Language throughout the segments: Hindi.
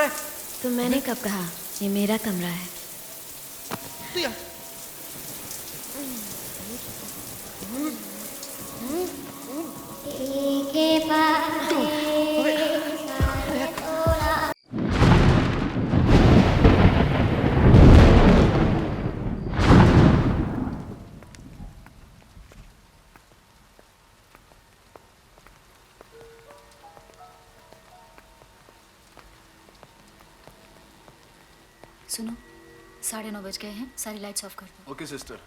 है? तो मैंने कब कहा ये मेरा कमरा है? तो यार सुनो, 9:30 बज गए हैं, सारी लाइट्स ऑफ कर दो। Okay sister.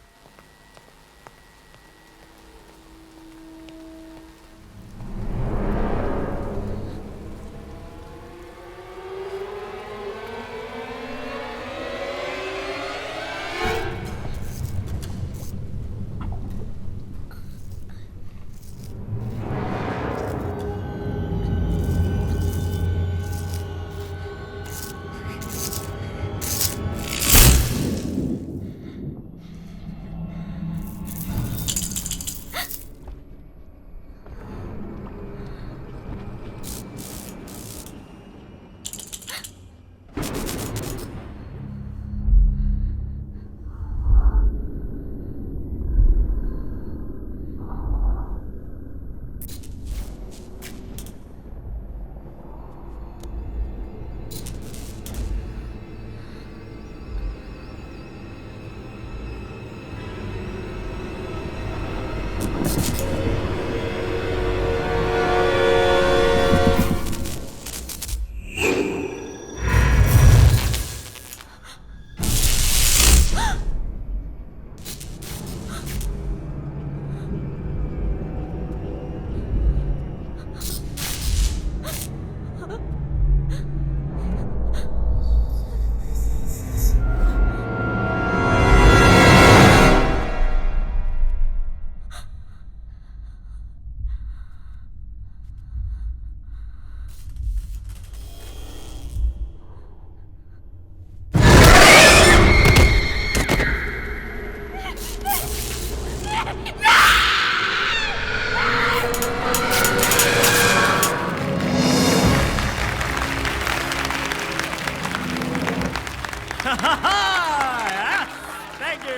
Thank you.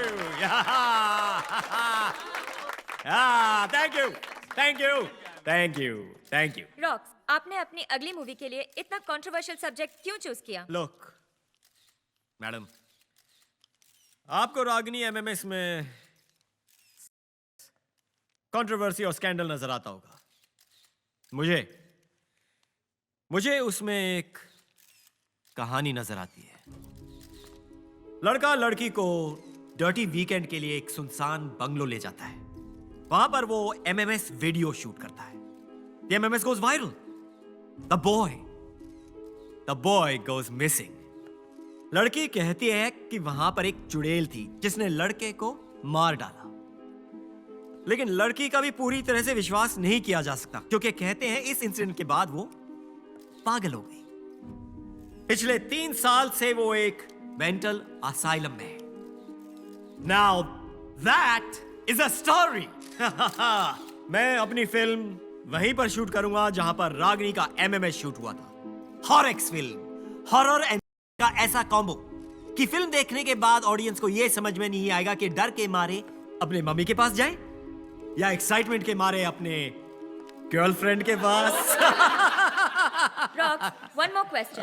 Thank you thank you thank you thank you. Rocks, आपने अपनी अगली मूवी के लिए इतना कंट्रोवर्शियल सब्जेक्ट क्यों चूज किया? लुक मैडम, आपको रागिनी एमएमएस में कंट्रोवर्सी और स्कैंडल नजर आता होगा। मुझे उसमें एक कहानी नजर आती है। लड़का लड़की को डर्टी वीकेंड के लिए एक सुनसान बंगलो ले जाता है। वहां पर वो एमएमएस वीडियो शूट करता है। The MMS goes viral. The boy goes missing. लड़की कहती है कि वहां पर एक चुड़ैल थी जिसने लड़के को मार डाला, लेकिन लड़की का भी पूरी तरह से विश्वास नहीं किया जा सकता क्योंकि कहते हैं इस इंसिडेंट के बाद वो पागल हो गई। पिछले 3 साल से वो एक मेंटल असाइलम में है। Now that is a story. मैं अपनी फिल्म वहीं पर शूट करूंगा जहां पर रागिनी का एमएमएस शूट हुआ था। हॉरएक्स फिल्म, हॉरर एंड का ऐसा कॉम्बो कि फिल्म देखने के बाद ऑडियंस को यह समझ में नहीं आएगा कि डर के मारे अपने मम्मी के पास जाए या एक्साइटमेंट के मारे अपने गर्लफ्रेंड के पास। Rocks, one more question.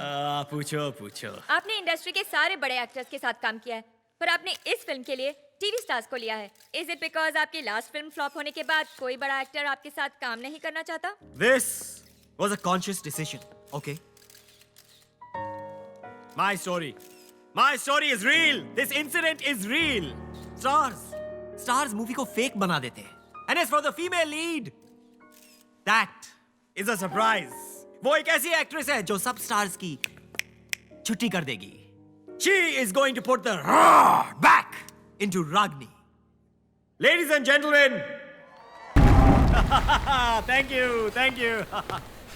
पूछो। आपने इंडस्ट्री के सारे बड़े एक्टर्स के साथ काम किया है, पर आपने इस फिल्म के लिए टीवी स्टार्स को लिया है। इज इट बिकॉज आपकी लास्ट फिल्म फ्लॉप होने के बाद कोई बड़ा एक्टर आपके साथ काम नहीं करना चाहता? This was a conscious decision, okay? My story is real. This incident is real. Stars movie को fake बना देते हैं. And as for the female lead, that is a surprise. वो एक ऐसी एक्ट्रेस है जो सब स्टार्स की छुट्टी कर देगी. She is going to put the roar back into Ragini. Ladies and gentlemen, thank you.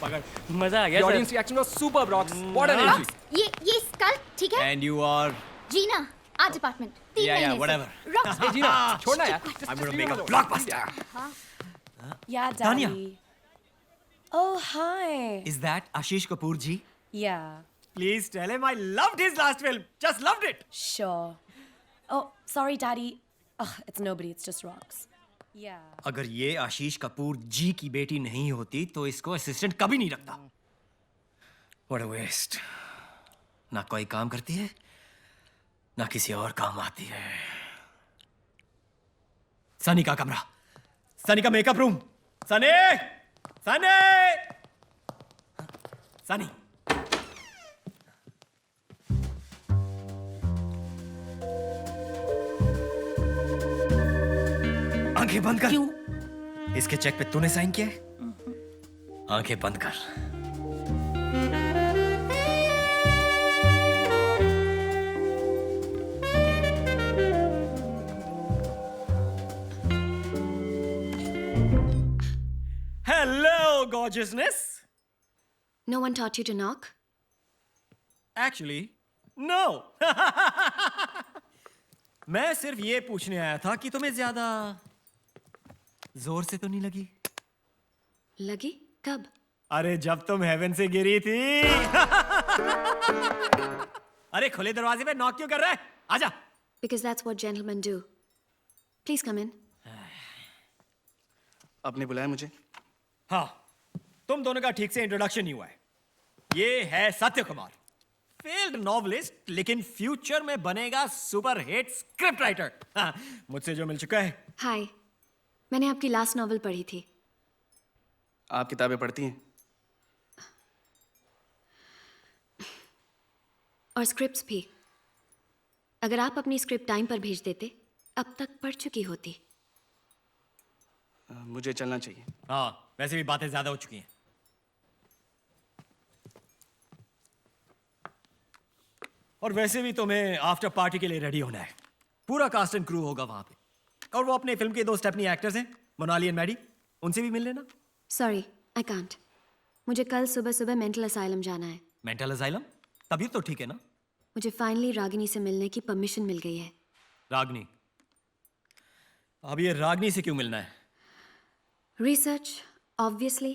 पकड़. मजा आ गया The sir. audience reaction was superb, Rocks. What an entry. ये स्कल ठीक है? And you are. Jeena, art department 3 Yeah, महीने से। whatever. रॉक्स, Hey, Gina, छोड़ना यार. I'm gonna make a blockbuster. Yeah, Tanya. Daddy. Oh, hi. Is that Ashish Kapoor ji? Yeah. Please tell him I loved his last film. Just loved it. Sure. Oh, sorry, Daddy. Ugh, it's nobody, it's just rocks. Yeah. अगर ये आशीष कपूर जी की बेटी नहीं होती तो इसको असिस्टेंट कभी नहीं रखता. What a waste. ना कोई काम करती है, ना किसी और काम आती है. सनी का कमरा, सनी का मेकअप रूम. सनी, सनी, सनी. आंखें बंद कर. क्यों? इसके चेक पे तूने साइन किया है? आंखें बंद कर. Hello, gorgeousness. No one taught you to knock? Actually, no. मैं सिर्फ ये पूछने आया था कि तुम्हें ज्यादा जोर से तो नहीं लगी? लगी? कब? अरे जब तुम हेवन से गिरी थी. अरे खुले दरवाजे पे नॉक क्यों कर रहा है? आजा. Because that's what gentlemen do. Please come in. आपने बुलाया मुझे? हाँ, तुम दोनों का ठीक से इंट्रोडक्शन नहीं हुआ है. ये है सत्य कुमार, फेल्ड नॉवलिस्ट, लेकिन फ्यूचर में बनेगा सुपर हिट स्क्रिप्ट राइटर. मुझसे जो मिल चुका है. हाय, मैंने आपकी लास्ट नॉवल पढ़ी थी. आप किताबें पढ़ती हैं? और स्क्रिप्ट्स भी. अगर आप अपनी स्क्रिप्ट टाइम पर भेज देते, अब तक पढ़ चुकी होती. मुझे चलना चाहिए. हाँ, वैसे भी बातें ज्यादा हो चुकी हैं. और वैसे भी तुम्हें आफ्टर पार्टी के लिए रेडी होना है. पूरा कास्ट एंड क्रू होगा वहां पे. और वो अपने फिल्म के 2 स्टेपनी एक्टर्स हैं, मोनाली एंड मैडी. उनसे भी मिल लेना. Sorry, I can't. मुझे कल सुबह सुबह मेंटल असाइलम जाना है. Mental asylum? तबीयत तो ठीक है ना? मुझे फाइनली रागिनी से मिलने की परमिशन मिल गई है. रागनी? अब ये रागनी से क्यों मिलना है? Research, obviously.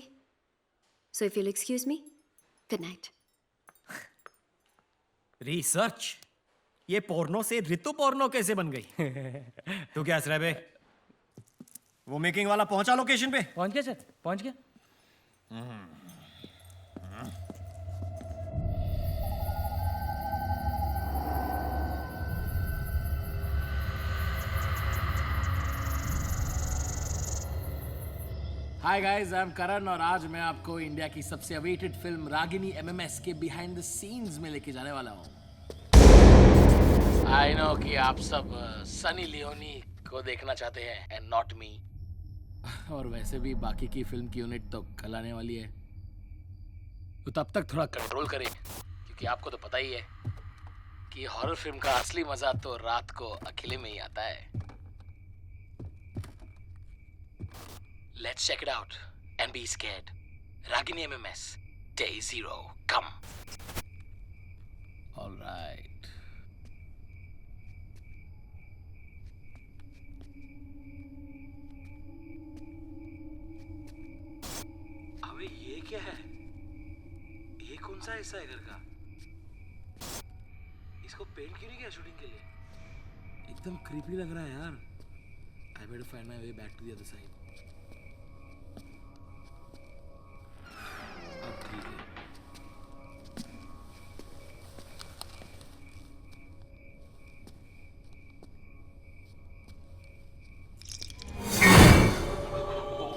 So if you'll excuse me, good night. Research? ये पोर्नो से ऋतु पोर्नो कैसे बन गई? तू क्या हंस रहा है बे? वो मेकिंग वाला पहुंचा लोकेशन पे? पहुंच गया सर, पहुंच गया. हाय गाइस, आई एम करण और आज मैं आपको इंडिया की सबसे अवेटेड फिल्म रागिनी एमएमएस के बिहाइंड द सीन्स में लेके जाने वाला हूँ. आई नो कि आप सब सनी लियोनी को देखना चाहते हैं एंड नॉट मी. और वैसे भी बाकी की फिल्म की यूनिट तो कल आने वाली है, तो तब तक थोड़ा कंट्रोल करें, क्योंकि आपको तो पता ही है कि हॉरर फिल्म का असली मजा तो रात को अकेले में ही आता है. Let's check it out and be scared. Ragini MMS, Day 0, come. All right. अबे ये क्या है? ये कौन सा हिस्सा है घर का? इसको पेंट क्यों नहीं किया शूटिंग के लिए? एकदम क्रीपी लग रहा है यार. I better find my way back to the other side.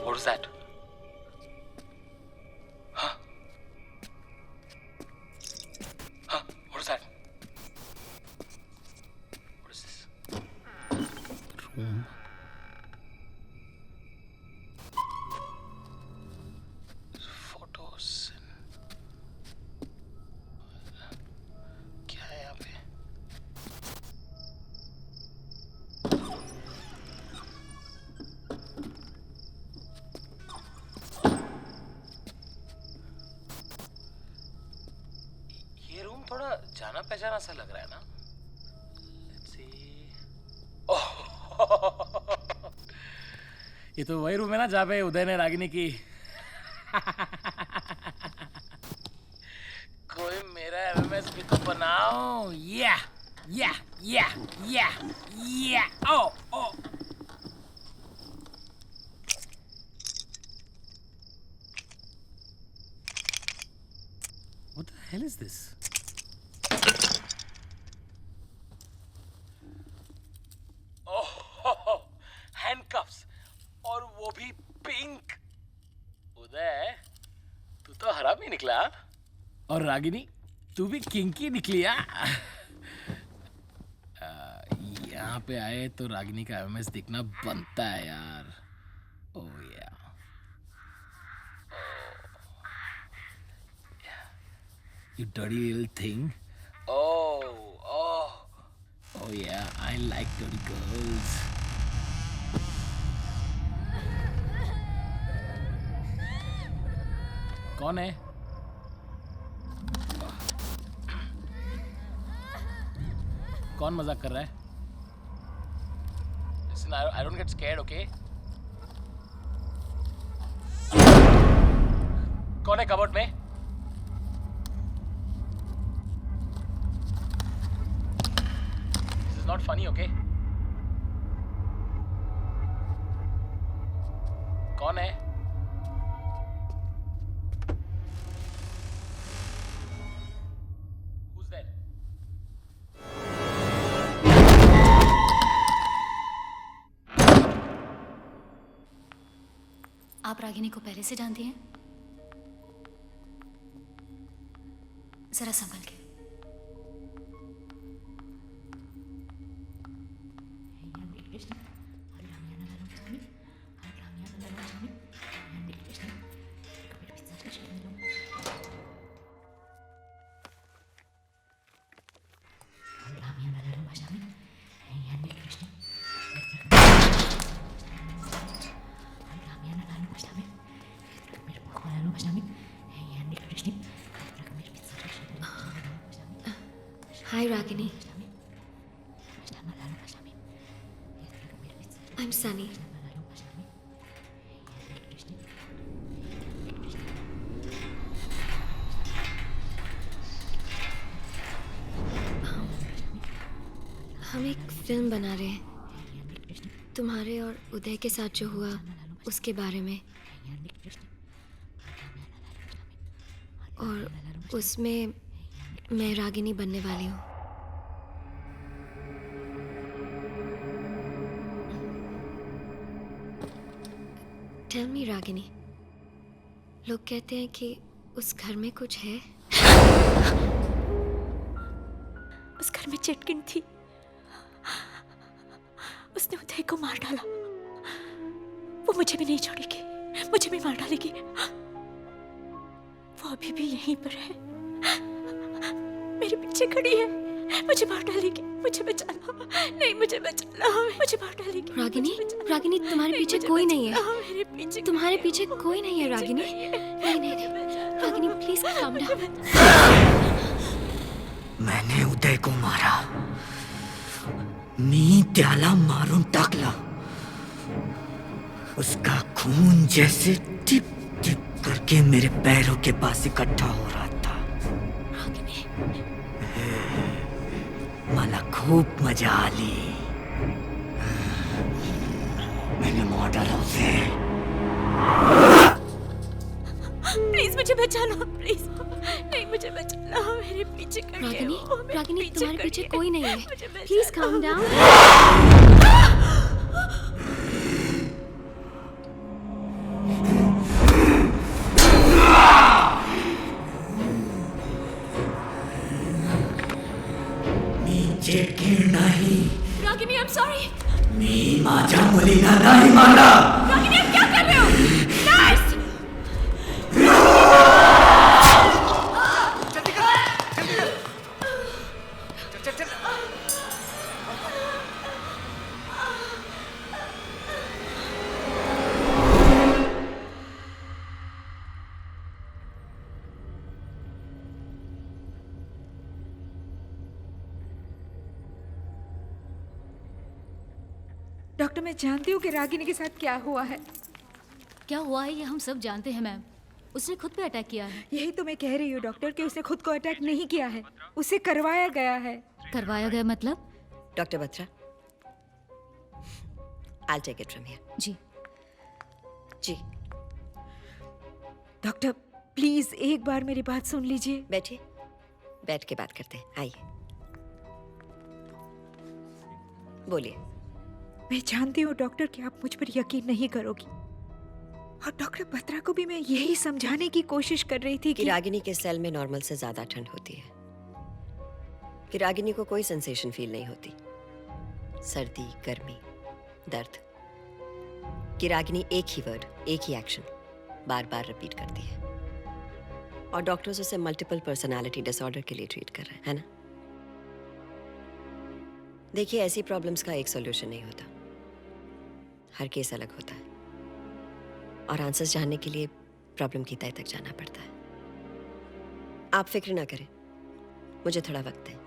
What was that? Huh? Huh? What is that? What is this? Room. Photos. क्या है यहाँ पे? थोड़ा जाना पहचाना सा लग रहा है ना. Let's see. ये तो वही रूम है ना जहाँ पे उदय ने रागिनी की कोई मेरा एमएमएस भी तो बनाओ। या या या या या ओ ओ What the hell is this? Oh, handcuffs और वो भी पिंक। उदय, तू तो हरामी निकला। और रागिनी, तू भी किंकी निकली। यहाँ पे आए तो रागिनी का एमएमएस दिखना बनता है यार। ओह या। You dirty little thing. Oh yeah, I like dirty girls. कौन है? कौन मजाक कर रहा है? Listen, I don't get scared, okay? कौन है कबर्ड में? This is not funny, okay? कौन है? Who's there? आप रागिनी को पहले से जानती हैं? जरा संभल के। Hi, Ragini. I'm Sunny. हम एक फिल्म बना रहे हैं तुम्हारे और उदय के साथ जो हुआ उसके बारे में, और उसमें मैं रागिनी बनने वाली हूँ। टेल मी रागिनी, लोग कहते हैं कि उस घर में कुछ है। उस घर में चिटकिन थी, उसने उदय को मार डाला। वो मुझे भी नहीं छोड़ेगी, मुझे भी मार डालेगी। वो अभी भी यहीं पर है, मेरे पीछे खड़ी है, मुझे मार डालेगी। मुझे बचाना, नहीं मुझे बचाना, मुझे मार डालेगी। रागिनी, रागिनी तुम्हारे पीछे कोई नहीं है, मेरे पीछे तुम्हारे पीछे कोई नहीं है रागिनी। नहीं नहीं नहीं, रागिनी प्लीज काम डाउन। मैंने उदय को मारा, मी त्याला मारून टाकला। उसका खून जैसे टिप टिप करके मेरे पैरों के पास इकट्ठा हो रहा था। मला खूप मजा आली। मैंने मार डाला उसे। प्लीज मुझे बचाना, प्लीज नहीं मुझे बचाना, मेरे पीछे खड़ी है। रागिनी, रागिनी तुम्हारे पीछे कोई नहीं है, प्लीज काम डाउन। नीचे गिर नहीं। Ragini, I'm sorry। मी माझ्या मुलीला नाही मारला। रागिनी, आप क्या कर रहे हो? नर्स! डॉक्टर, मैं जानती हूँ कि रागिनी के साथ क्या हुआ है। क्या हुआ है ये हम सब जानते हैं मैम, उसने खुद पे अटैक किया है। यही तो मैं कह रही हूँ डॉक्टर कि उसने खुद को अटैक नहीं किया है, उसे करवाया गया है। करवाया गया मतलब? Doctor Batra, I'll take it from here. जी। जी, डॉक्टर प्लीज एक बार मेरी बात सुन लीजिए। बैठिए, बैठ के बात करते हैं, आइए। बोलिए। मैं जानती हूँ डॉक्टर कि आप मुझ पर यकीन नहीं करोगी, और डॉक्टर बत्रा को भी मैं यही समझाने की कोशिश कर रही थी कि रागिनी के सेल में नॉर्मल से ज्यादा ठंड होती है। कि रागिनी को कोई सेंसेशन फील नहीं होती, सर्दी, गर्मी, दर्द। कि रागिनी एक ही वर्ड, एक ही एक्शन बार बार रिपीट करती है, और डॉक्टर्स उसे मल्टीपल पर्सनालिटी डिसऑर्डर के लिए ट्रीट कर रहे हैं, है ना? देखिए, ऐसी प्रॉब्लम्स का एक सॉल्यूशन नहीं होता, हर केस अलग होता है, और आंसर्स जानने के लिए प्रॉब्लम की तह तक जाना पड़ता है। आप फिक्र ना करें, मुझे थोड़ा वक्त दें।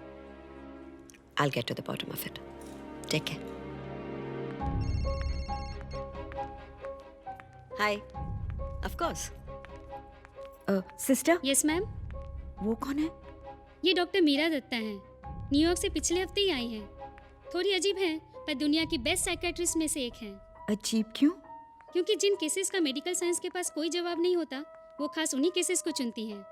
I'll get to the bottom of it. Take care. Hi. Of course. Sister. Yes ma'am. वो कौन है? ये डॉक्टर मीरा दत्ता हैं, न्यूयॉर्क से पिछले हफ्ते ही आई हैं। थोड़ी अजीब हैं, पर दुनिया की बेस्ट साइकेट्रिस्ट में से एक हैं। अजीब क्यों? क्योंकि जिन केसेस का मेडिकल साइंस के पास कोई जवाब नहीं होता, वो खास उन्हीं केसेस को चुनती हैं।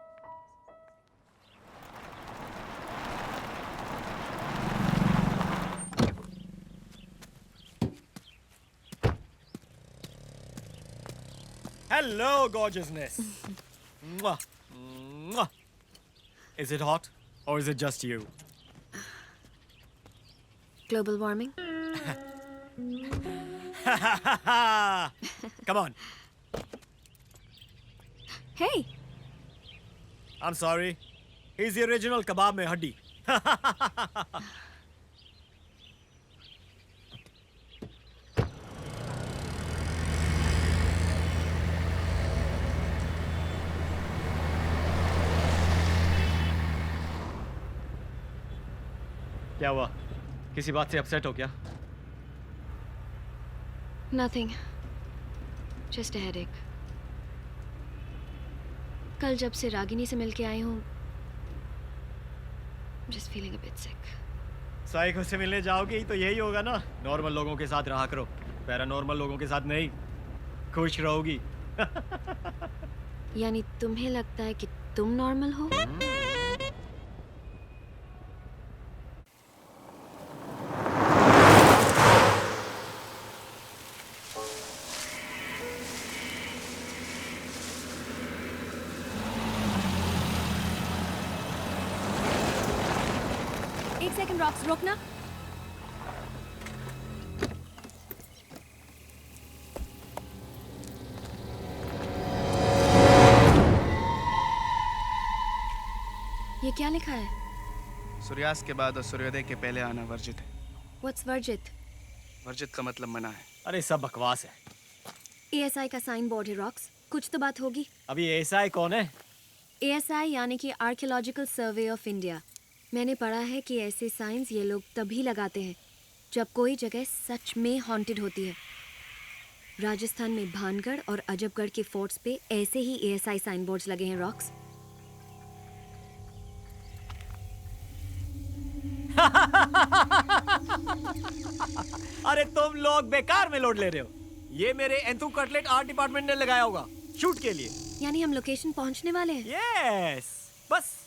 Hello, gorgeousness. Mwah. Mwah. Is it hot or is it just you? Global warming? Come on. Hey. I'm sorry. He's the original kebab mein haddi. क्या हुआ? किसी बात से अपसेट हो क्या? Nothing. Just a headache. कल जब से रागिनी से मिलके आई हूँ, just feeling a bit sick. Psycho से मिलने जाओगी तो यही होगा ना, नॉर्मल लोगों के साथ रहा करो, पैरानॉर्मल लोगों के साथ नहीं। खुश रहोगी। यानी तुम्हें लगता है कि तुम नॉर्मल हो? एक सेकंड रॉक्स, रोकना। ये क्या लिखा है? सूर्यास्त के बाद और सूर्योदय के पहले आना वर्जित है। What's वर्जित? वर्जित का मतलब मना है। अरे सब बकवास है। ASI का साइन बोर्ड है रॉक्स, कुछ तो बात होगी। अभी ASI कौन है? ASI यानी कि आर्कियोलॉजिकल सर्वे ऑफ इंडिया। मैंने पढ़ा है कि ऐसे साइंस ये लोग तभी लगाते हैं जब कोई जगह सच में हॉन्टेड होती है। राजस्थान में भानगढ़ और अजबगढ़ के फोर्ट्स पे ऐसे ही ASI साइन बोर्ड्स लगे हैं रॉक्स। अरे तुम लोग बेकार में लोड ले रहे हो। ये मेरे एंथू कटलेट आर्ट डिपार्टमेंट ने लगाया होगा शूट के लिए। यानी हम लोकेशन पहुंचने वाले हैं? यस, बस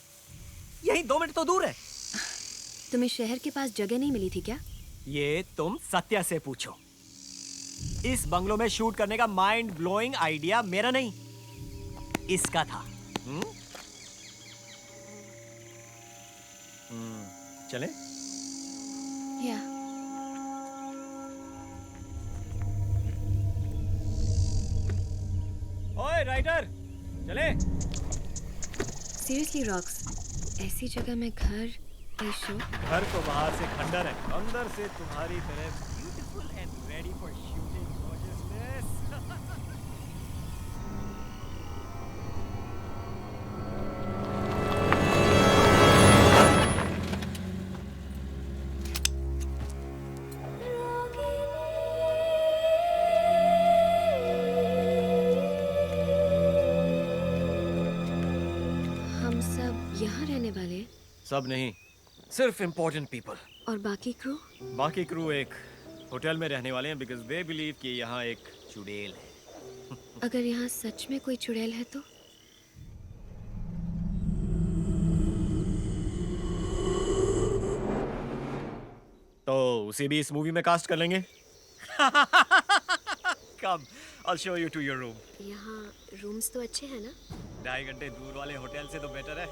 यही 2 मिनट तो दूर है। तुम्हें शहर के पास जगह नहीं मिली थी क्या? ये तुम सत्या से पूछो। इस बंगलो में शूट करने का माइंड ब्लोइंग आइडिया मेरा नहीं, इसका था। चले? या। ओए राइटर, चले? सीरियसली रॉक्स, ऐसी जगह में घर, ये शो? घर तो बाहर से खंडर है, अंदर से तुम्हारी तरह beautiful and ready for shooting gorgeousness. रहने वाले हैं? सब नहीं, सिर्फ इम्पोर्टेंट पीपल। और बाकी क्रू? बाकी क्रू एक होटल में रहने वाले हैं बिकॉज दे बिलीव कि यहाँ एक चुड़ैल है। अगर यहाँ सच में कोई चुड़ैल है तो? तो उसे भी इस मूवी में कास्ट कर लेंगे। कम, I'll show you to your room. यहाँ रूम्स तो अच्छे हैं ना? 2.5 घंटे दूर वाले होटल से तो बेटर है।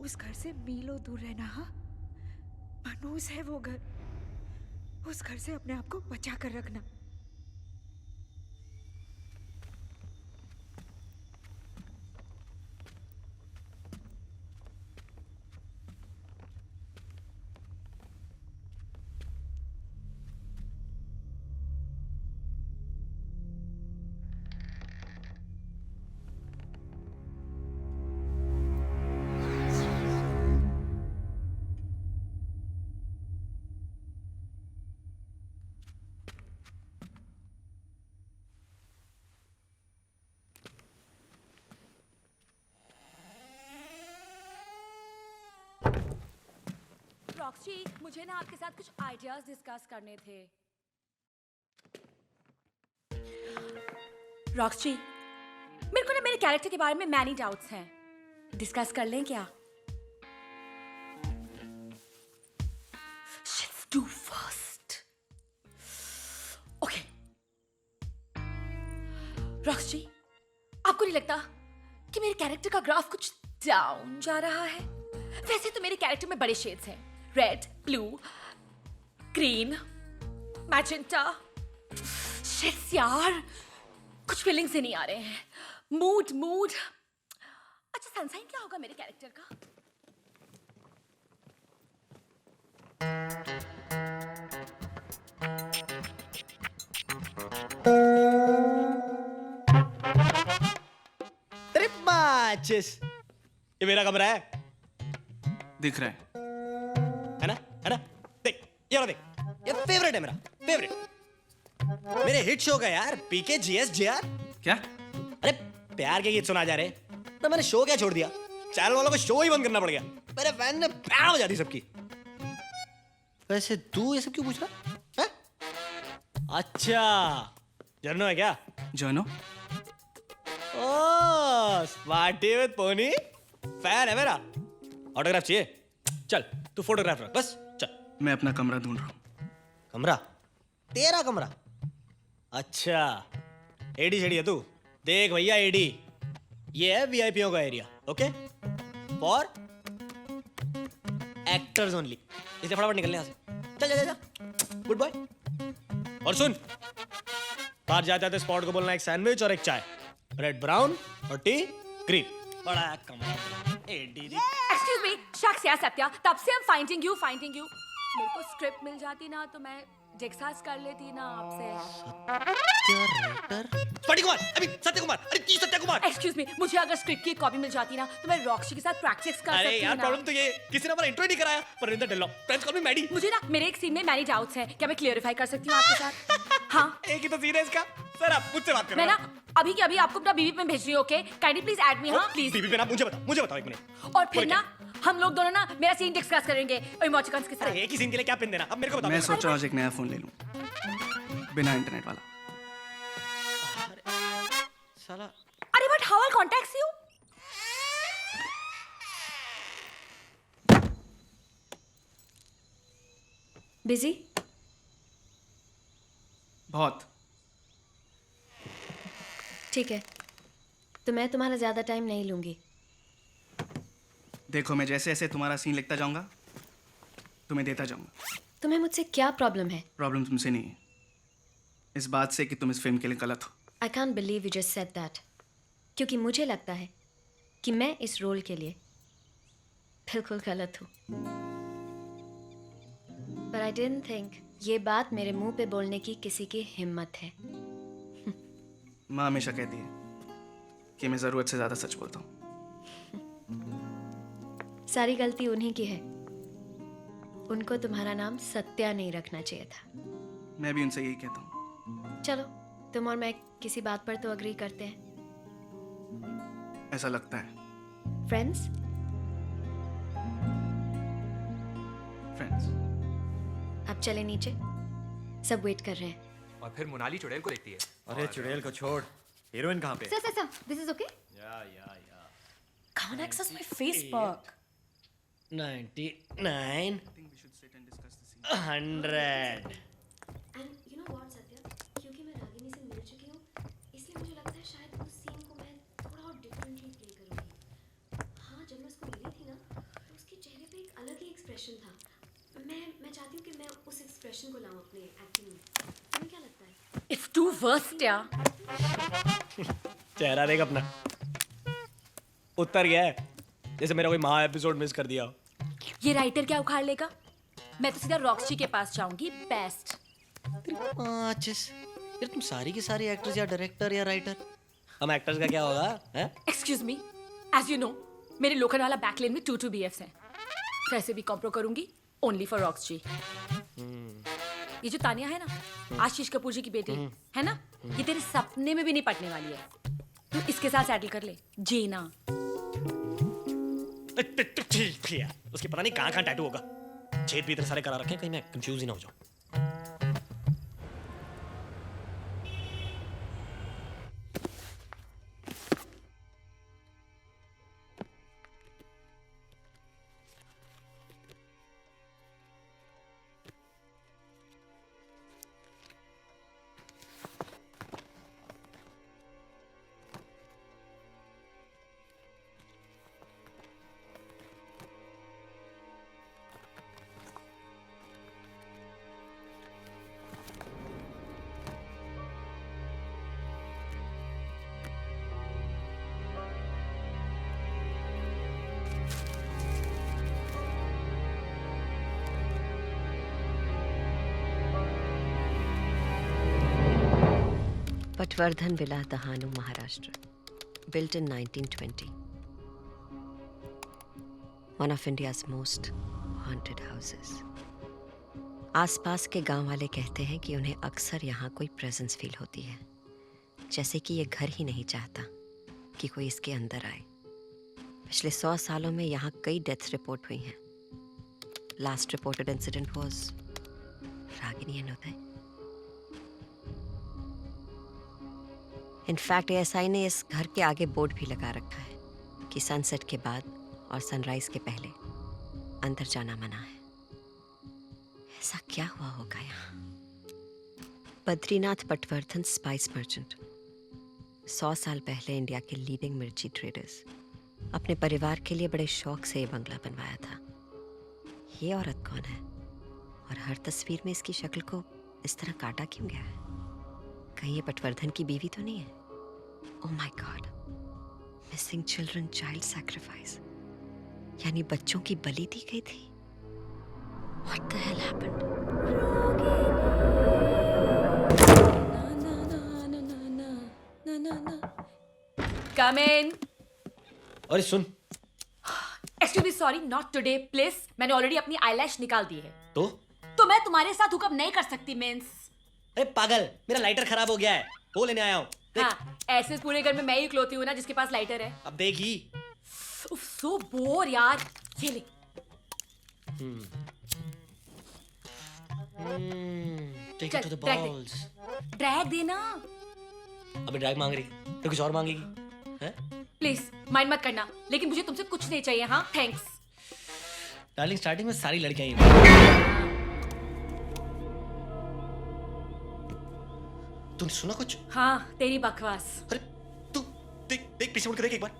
उस घर से मीलों दूर रहना। हाँ, मनूस है वो घर। उस घर से अपने आप को बचा कर रखना। रॉक्सी, मुझे ना आपके साथ कुछ आइडियाज डिस्कस करने थे। रॉक्सी, मेरे को ना मेरे कैरेक्टर के बारे में मैनी डाउट्स हैं। डिस्कस कर लें क्या? Shit's too fast. Okay. Roxy, आपको नहीं लगता कि मेरे कैरेक्टर का ग्राफ कुछ डाउन जा रहा है? वैसे तो मेरे कैरेक्टर में बड़े शेड्स हैं, red, blue, green, magenta. Sheets यार, कुछ फीलिंग्स ही नहीं आ रहे हैं। मूड। अच्छा, सनसाइन क्या होगा मेरे कैरेक्टर का? ट्रिप ये मेरा कमरा है। दिख रहा है ना? देख, ये वाला देख, ये फेवरेट है मेरा, फेवरेट। मेरे हिट शो का यार, पीके जीएस जेआर। क्या? अरे प्यार के गीत सुना जा रहे, तो मैंने शो क्या छोड़ दिया? चैनल वालों को शो ही बंद करना पड़ गया। मेरे फैन ने बैंड बजा दी सबकी। वैसे तू ये सब क्यों पूछ रहा है? अच्छा, जर्नो है क्या? Journo? Oh, smarty with pony fan है मेरा। ऑटोग्राफ चाहिए? चल, तू फोटोग्राफ रख, बस चल। मैं अपना कमरा ढूंढ रहा हूँ। कमरा? तेरा कमरा? अच्छा, एडी शेडी है तू? देख भैया एडी, ये है वीआईपीओ का area, okay? For actors only. इसलिए फटाफट निकलने यहाँ से। चल, गुड बॉय। और सुन, बाहर जाते जाते स्पॉट को बोलना एक सैंडविच और एक चाय, रेड ब्राउन और टी ग्रीन। बड़ा कमरा एडी। एक्सक्यूज मी, शख्स या सत्या, तब से हम फाइंडिंग यू। मेरे को स्क्रिप्ट मिल जाती ना तो मैं डिस्कस कर लेती ना आपसे। सत्य कुमार, अरे की सत्य कुमार। एक्सक्यूज मी, मुझे अगर स्क्रिप्ट की कॉपी मिल जाती ना तो मैं रॉक्सी के साथ प्रैक्टिस कर सकती अरे यार, प्रॉब्लम तो ये किसी ने हमारा इंट्रो नहीं कराया। परिंदर डेलो, फ्रेंड्स कॉल मी मैडी। मुझे ना मेरे एक सीन में मैनी डाउट्स हैं, क्या मैं क्लियरिफाई कर सकती हूँ आपके साथ? हाँ, एक ही तो सीन है इसका। सर, आप मुझसे बात करो। मैं ना अभी के अभी आपको अपना बीवी पे भेज रही हूँ, okay? Kindly please add me. हाँ प्लीज। बीवी पे ना, मुझे बताओ एक मिनट। और फिर ना हम लोग दोनों ना मेरा सीन डिस्कस करेंगे इमोटिकॉन्स के साथ। एक ही सीन के लिए क्या पिन देना? अब मेरे को बताओ। मैं सोच रहा हूँ आज एक नया फोन ले लूँ, बिना इंटरनेट वाला। साला, अरे but how eye contact you? Busy? बहुत। ठीक है, तो मैं तुम्हारा ज्यादा टाइम नहीं लूंगी। देखो, मैं जैसे जैसे तुम्हारा सीन लिखता जाऊंगा तुम्हें देता जाऊंगा। तुम्हें मुझसे क्या प्रॉब्लम है? प्रॉब्लम तुमसे नहीं है, इस बात से कि तुम इस फिल्म के लिए गलत हो। I can't believe you just said that, क्योंकि मुझे लगता है कि मैं इस रोल के लिए बिल्कुल गलत हूँ। पर आई डिडंट थिंक ये बात मेरे मुंह पे बोलने की किसी की हिम्मत है। माँ हमेशा कहती है कि मैं ज़रूरत से ज़्यादा सच बोलता हूँ। सारी गलती उन्हीं की है। उनको तुम्हारा नाम सत्या नहीं रखना चाहिए था। मैं भी उनसे यही कहता हूँ। चलो, तुम और मैं किसी बात पर तो अग्री करते हैं। ऐसा लगता है। फ्रेंड्स? फ्रेंड्स। अब चले नीचे, सब वेट कर रहे हैं। और फिर मोनाली चुड़ैल को देखती है। अरे चुड़ैल को छोड़, हीरोइन कहाँ पे? Sir, this is okay? या Can't access my Facebook. 99 100 And you know what, Satya? क्योंकि मैं रागिनी से मिल चुकी हूँ, इसलिए मुझे लगता है शायद उस सीन को मैं थोड़ा और डिफरेंटली प्ले करूँगी। हाँ, जब मैं उसको मिली थी ना, तो उसके चेहरे पे एक अलग ही एक्सप्रेशन था। मैं चाहती हूँ कि मैं उस एक्सप्रेशन को लाऊं अपने एक्टिंग में। तुम्हें क्या लगता है? It's too worst, यार। चेहरा देख अपना, उतर गया है जैसे मेरा कोई महा एपिसोड मिस कर दिया। ये राइटर क्या उखाड़ लेगा? मैं तो सीधा रॉक्सी के पास जाऊंगी। बेस्ट। यार तुम सारी की सारी एक्टर्स या डायरेक्टर या राइटर, हम एक्टर्स का क्या होगा? Excuse me, as you know मेरे लोखंडवाला बैकलेन में 2 BFs हैं। वैसे भी कॉम्प्रो करूंगी ओनली फॉर रॉक्सी। ये जो तानिया है ना, आशीष कपूर जी की बेटी है ना, ये तेरे सपने में भी नहीं पटने वाली है। तू इसके साथ सेटल कर ले, जीना। उसके पता नहीं कहाँ टैटू होगा, छेद भी इतने सारे करा रखे हैं, कहीं मैं कंफ्यूज ही ना हो जाऊं। Patwardhan villa Dahanu, Maharashtra, built in 1920. One of India's most haunted houses. आसपास के गांव वाले कहते हैं कि उन्हें अक्सर यहाँ कोई प्रेजेंस फील होती है, जैसे कि ये घर ही नहीं चाहता कि कोई इसके अंदर आए। पिछले 100 सालों में यहाँ कई डेथ्स रिपोर्ट हुई हैं। Last reported incident was Ragini and Uday. In fact ASI ने इस घर के आगे बोर्ड भी लगा रखा है कि सनसेट के बाद और सनराइज के पहले अंदर जाना मना है। ऐसा क्या हुआ होगा यहाँ? बद्रीनाथ पटवर्धन, स्पाइस मर्चेंट, 100 साल पहले इंडिया के लीडिंग मिर्ची ट्रेडर्स, अपने परिवार के लिए बड़े शौक से ये बंगला बनवाया था। ये औरत कौन है और हर तस्वीर में इसकी शक्ल को इस तरह काटा क्यों गया है? कहीं ये पटवर्धन की बीवी तो नहीं है? Oh my God, missing children child sacrifice, यानी बच्चों की बलि दी गई थी। What the hell happened? Come in. अरे सुन, Excuse me, sorry, not today, please. मैंने ऑलरेडी अपनी आईलैश निकाल दी है। तो मैं तुम्हारे साथ हुकअप नहीं कर सकती मीन्स। अरे पागल, मेरा लाइटर खराब हो गया है, वो लेने आया हूँ। हाँ, ऐसे पूरे घर में मैं ही इकलौती हूँ ना जिसके पास लाइटर है। अब देखी। सो बोर यार, ये ले। Take it to the balls. Drag देना। अबे ड्रैग मांग रही तो कुछ और मांगेगी हैं? प्लीज माइंड मत करना, लेकिन मुझे तुमसे कुछ नहीं चाहिए। हाँ, थैंक्स। डार्लिंग, स्टार्टिंग में सारी लड़कियां ही हैं। तूने सुना कुछ? हाँ, तेरी बकवास। अरे तू देख पीछे मुड़ के देख एक बार,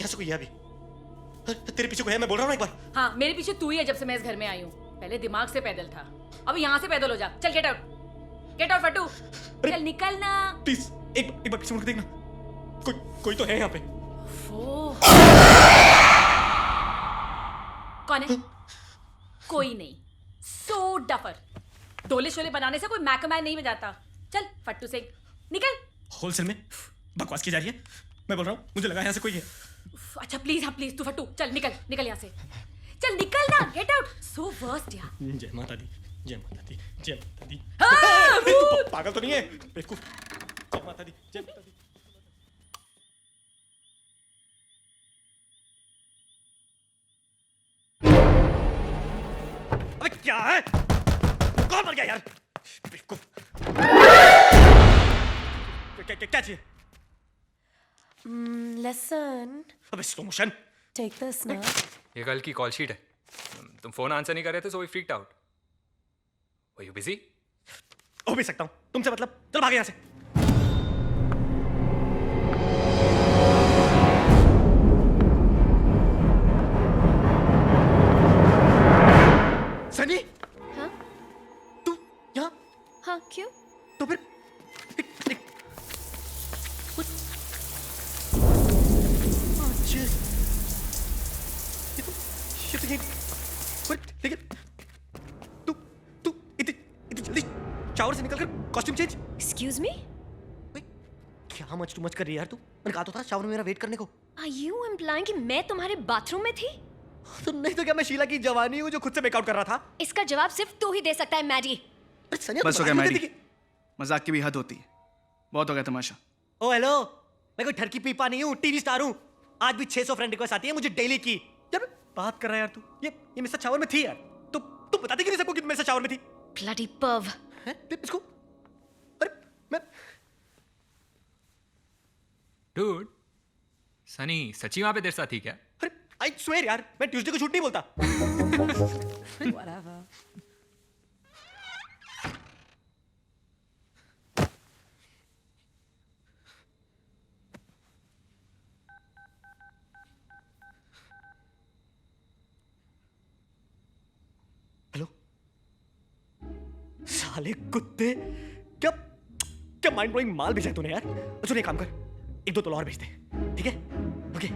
यहाँ से कोई है अभी? तेरे पीछे कोई है, मैं बोल रहा हूँ ना एक बार। हाँ, मेरे पीछे तू ही है जब से मैं इस घर में आई हूँ। पहले दिमाग से पैदल था, अब यहाँ से पैदल हो जा। चल गेट आउट फटू, चल निकल ना। प्लीज एक बार पीछे मुड़ के देखना, कोई तो है यहाँ पे। कौन है? कोई नहीं। सो डफर, डोले शोले बनाने से कोई मैकमैन नहीं बजाता। चल फट्टू से निकल। होलसेल में बकवास की जा रही है, मैं बोल रहा हूँ मुझे लगा यहाँ से कोई है। अच्छा प्लीज, हाँ प्लीज, तू फट्टू चल निकल निकल यहाँ से, चल निकल ना, गेट आउट, सो वर्स्ट यार। जय माता दी, जय माता दी, जय माता दी। हाँ, तू पागल तो नहीं है बेवकूफ? जय माता दी, जय माता दी। अबे क्या है? कौन मर गया यार? बेवकूफ। क्या चाहिए? लेसन अबे स्लो मोशन। टेक दिस ना। ये कल की कॉल शीट है। तुम फोन आंसर नहीं कर रहे थे, so we freaked out. Were you busy? हो भी सकता हूँ, तुमसे मतलब। चल भाग यहाँ से। सनी, हाँ तू यहाँ? हाँ, क्यों? तो फिर लेकिन तू इतनी जल्दी शावर से निकलकर कॉस्ट्यूम चेंज? Excuse me? क्या मच टू मच कर रही है यार तू? मैंने कहा तो था शावर में मेरा वेट करने को। Are you implying कि मैं तुम्हारे बाथरूम में थी? तो नहीं तो क्या मैं शीला की जवानी हूँ जो खुद से मेकआउट कर रहा था? इसका जवाब सिर्फ तू ही दे सकता है, मैडी। बस हो गया मैडी, मजाक की भी हद होती है। बहुत हो गया तमाशा। ओ हेलो, मैं कोई ठरकी पीपा नहीं हूँ, टीवी स्टार हूँ। आज भी 600 फ्रेंड रिक्वेस्ट आती है मुझे डेली की। यार बात कर रहा है यार तू। ये मिस्टर शावर में थी यार। तू बताती क्यों नहीं सबको कि मिस्टर शावर में थी? Bloody perv। हैं? इसको अरे मैं डूड, सनी सच्ची वहां पे तेरे साथ थी क्या? अरे आई स्वेयर यार, मैं ट्यूसडे को झूठ नहीं बोलता। Whatever. हेलो, साले कुत्ते, क्या क्या माइंड ब्लोइंग माल भेजा है तूने यार। चलो एक काम कर, 1-2 तोला और भेज दे, ठीक है? Okay,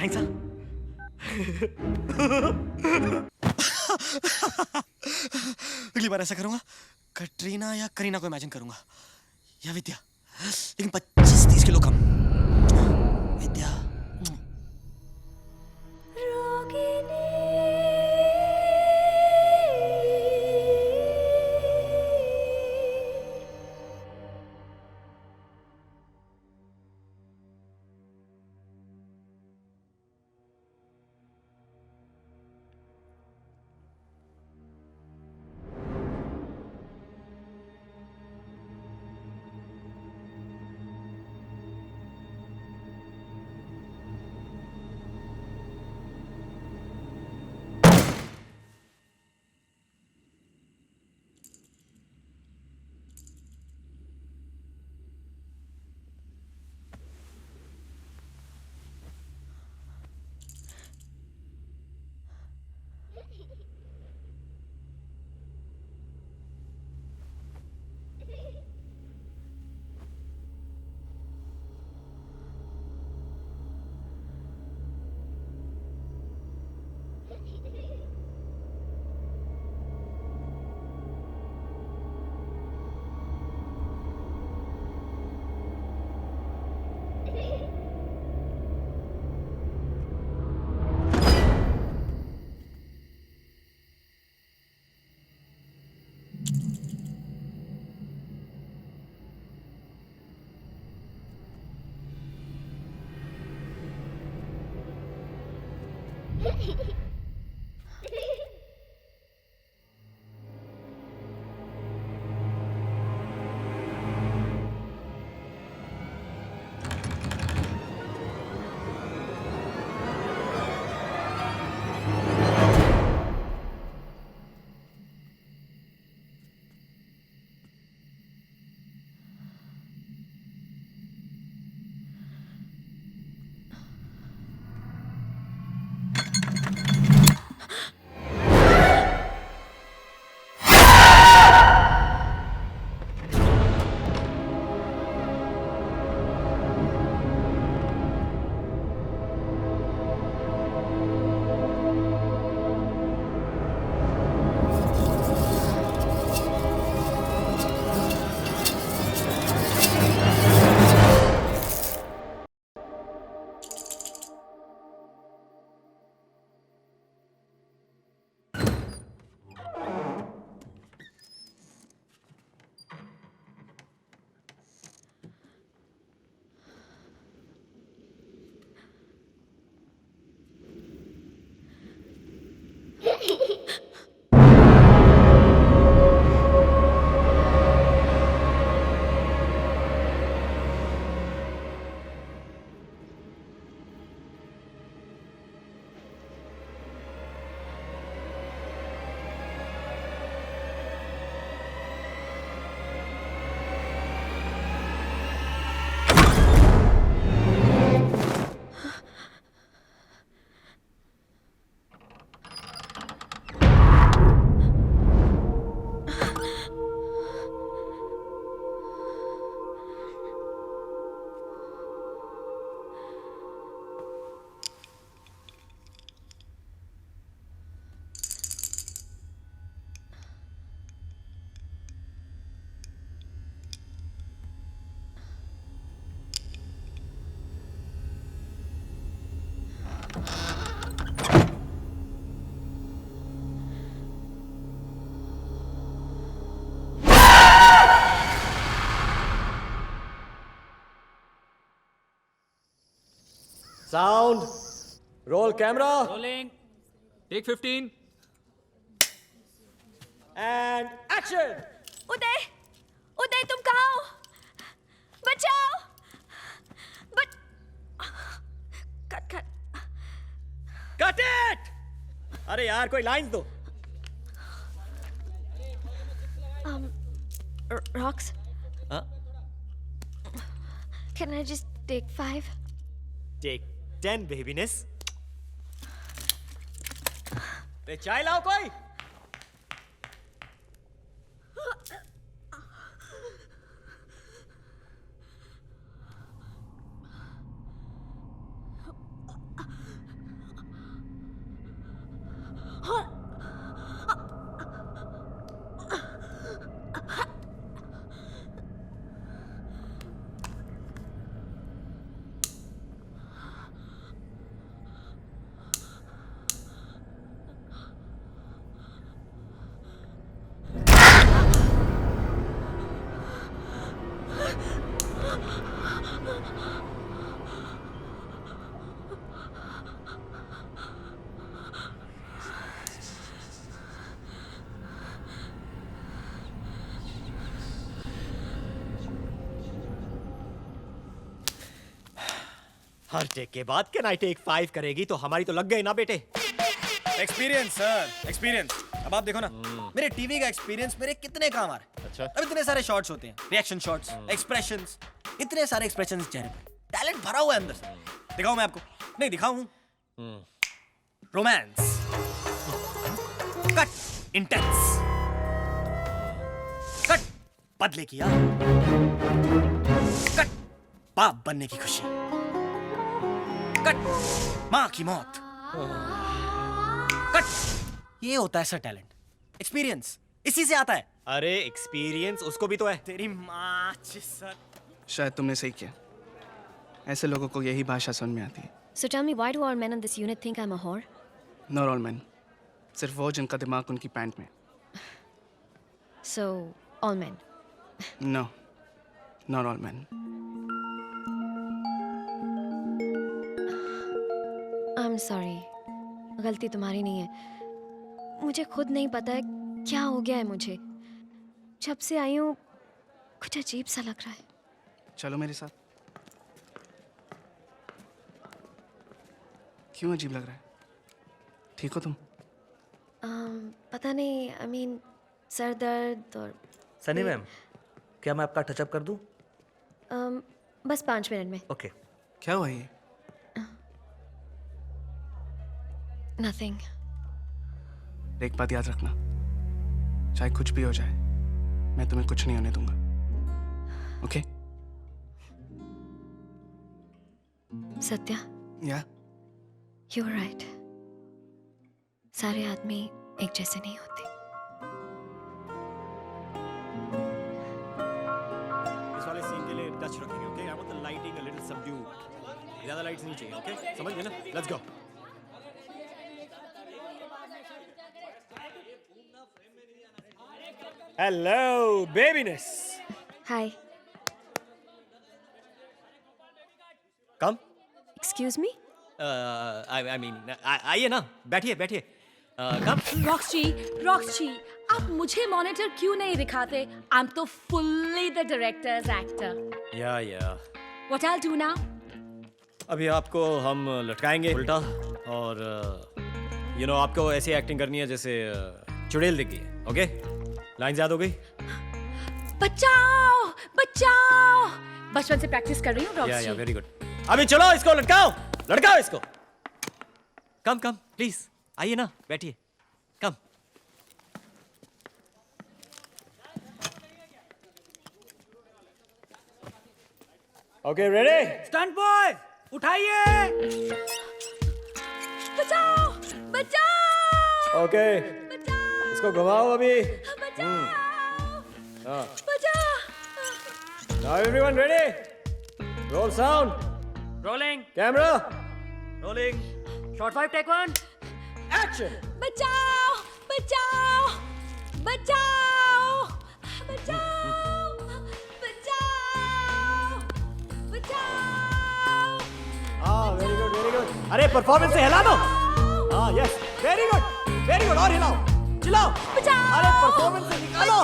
thanks. अगली बार ऐसा करूंगा, कटरीना या करीना को इमेजिन करूंगा, या विद्या, लेकिन 25-30 किलो कम। Vidya. Sound, roll camera, rolling, take 15 and action. Uday, Uday तुम कहाँ हो? बचाओ! Cut cut. Cut it! अरे यार कोई लाइंस दो। Rocks, हाँ? can I just take 5? Take 10 बेबीनेस। रे चाय लाओ कोई। हर टेक के बाद कैन आई टेक 5 करेगी तो हमारी तो लग गई ना बेटे। Experience sir, experience. अब आप देखो ना, मेरे टीवी का एक्सपीरियंस मेरे कितने काम आ रहे हैं। अच्छा। अब इतने सारे शॉट्स होते हैं, रिएक्शन शॉट्स, एक्सप्रेशंस, इतने सारे एक्सप्रेशंस चेहरे पे, टैलेंट भरा हुआ है अंदर से। दिखाऊं मैं आपको? नहीं दिखाऊं। रोमांस, कट इंटेंस, कट बदले की याद, कट बाप बनने की खुशी, कट माँ की मौत, कट ये होता है सर टैलेंट, एक्सपीरियंस इसी से आता है। अरे एक्सपीरियंस उसको भी तो है। तेरी माँ सर। शायद तुमने सही किया, ऐसे लोगों को यही भाषा समझ में आती है। So tell me, why do all men in this unit think I'm a whore? Not all men, सिर्फ वो जिनका दिमाग उनकी पैंट में। So all men. No, not all men. I'm sorry, गलती तुम्हारी नहीं है। मुझे खुद नहीं पता है क्या हो गया है मुझे। जब से आई हूँ कुछ अजीब सा लग रहा है। चलो मेरे साथ। क्यों अजीब लग रहा है? ठीक हो तुम? पता नहीं, I mean सर दर्द और सनी मैम, क्या मैं आपका टचअप कर दूं? बस 5 मिनट में। ओके। क्या हुआ ये? Nothing. एक बात याद रखना, चाहे कुछ भी हो जाए, मैं तुम्हें कुछ नहीं होने दूंगा। ओके? सत्या, या? You were right. सारे आदमी एक जैसे नहीं होते। इस वाले सीन के लिए टच रखेंगे, okay? I want the lighting a little subdued. ज़्यादा लाइट्स नहीं चाहिए, ओके? समझ गए ना? Let's go. Hello, babyness. Hi. Come. Excuse me? I mean, आइए ना, बैठिए बैठिए। Come. रॉक्स जी, आप मुझे मॉनिटर क्यों नहीं दिखाते? I'm तो fully the director's actor. या। What I'll do now? अभी आपको हम लटकाएंगे उल्टा और आपको ऐसी एक्टिंग करनी है जैसे चुड़ैल दिख गई है, ओके? लाइन याद हो गई? बचाओ, बचाओ! बचपन से प्रैक्टिस कर रही हूँ रॉक्स जी। Very good. अभी चलो इसको लटकाओ, लटकाओ इसको। कम प्लीज, आइए ना, बैठिए। Come. Okay, ready? Stunt boy, उठाइए। बचाओ, बचाओ! ओके, इसको घुमाओ अभी। बचाओ! Now everyone ready? Roll sound. Rolling, Camera. Rolling, shot 5 take 1, Action. बचाओ, बचाओ, बचाओ, बचाओ, बचाओ, बचाओ! Very good, very अरे परफॉर्मेंस से हिला दो। हाँ यस, वेरी गुड और हिलाओ, चिल्लाओ। अरे परफॉर्मेंस से निकालो।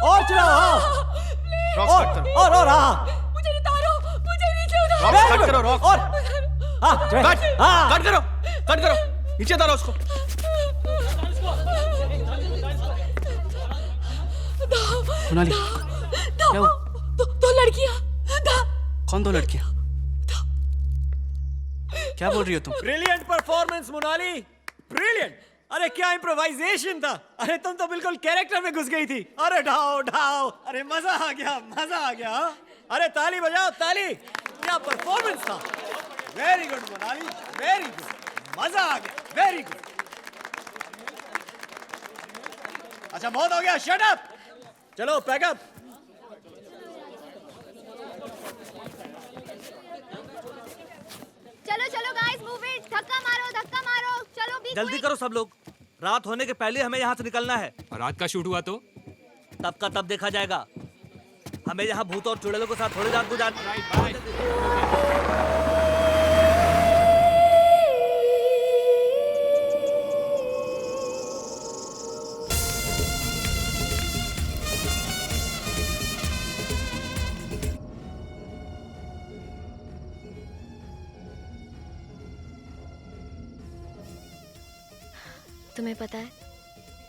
और चिल्लाओ। और हाँ, मुझे उतारो, मुझे नीचे उतारो। रॉक्स कट करो, रॉक्स। और हाँ कट करो, नीचे उतारो उसको। मोनाली, क्या हुआ? दो लड़कियां। कौन दो लड़कियां? क्या बोल रही हो तुम? Brilliant performance Monali, brilliant. अरे क्या इम्प्रोवाइजेशन था। अरे तुम तो बिल्कुल कैरेक्टर में घुस गई थी। अरे ढाओ। अरे मजा आ गया। हाँ? अरे ताली बजाओ, ताली। क्या परफॉर्मेंस था। Very good Monali, very good. मजा आ गया, वेरी गुड। अच्छा बहुत हो गया, शट अप। चलो पैकअप। चलो गाइस, मूव इट। धक्का मारो। चलो बी जल्दी करो सब लोग, रात होने के पहले हमें यहाँ से निकलना है। और रात का शूट हुआ तो तब का तब देखा जाएगा। हमें यहाँ भूत और चुड़ैलों के साथ थोड़ी रात गुजारनी। तुम्हें पता है,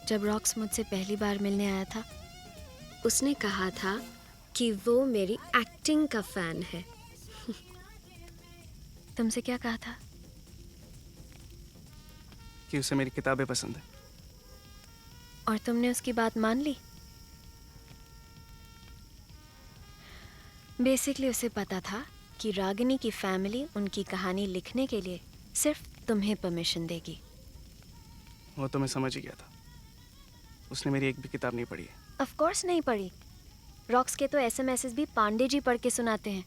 जब रॉक्स मुझसे पहली बार मिलने आया था, उसने कहा था कि वो मेरी एक्टिंग का फैन है। तुमसे क्या कहा था? कि उसे मेरी किताबें पसंद है। और तुमने उसकी बात मान ली? बेसिकली उसे पता था कि रागिनी की फैमिली उनकी कहानी लिखने के लिए सिर्फ तुम्हें परमिशन देगी। वो तो मैं समझ ही गया था। उसने मेरी एक भी किताब नहीं पढ़ी है। ऑफ कोर्स नहीं पढ़ी। रॉक्स के तो एसएमएसेस भी पांडे जी पढ़ के सुनाते हैं।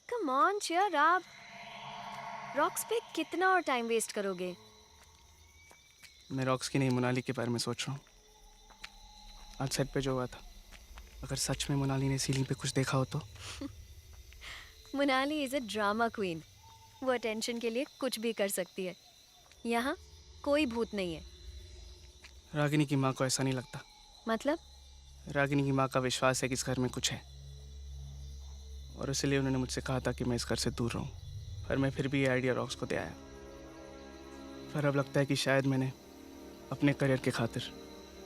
Come on, cheer up. Rocks पे कितना और टाइम वेस्ट करोगे? मैं रॉक्स की नहीं, मोनाली के बारे में सोच रहा हूँ। आज सेट पे जो हुआ था, अगर सच में मोनाली ने सीलिंग पे कुछ देखा हो तो? Monali is a drama queen. वो अटेंशन के लिए कुछ भी कर सकती है। यहाँ कोई भूत नहीं है। रागिनी की माँ को ऐसा नहीं लगता। मतलब? रागिनी की माँ का विश्वास है कि इस घर में कुछ है, और इसलिए उन्होंने मुझसे कहा था कि मैं इस घर से दूर रहूं। पर मैं फिर भी ये आइडिया रॉक्स को दे आया। पर अब लगता है कि शायद मैंने अपने करियर के खातिर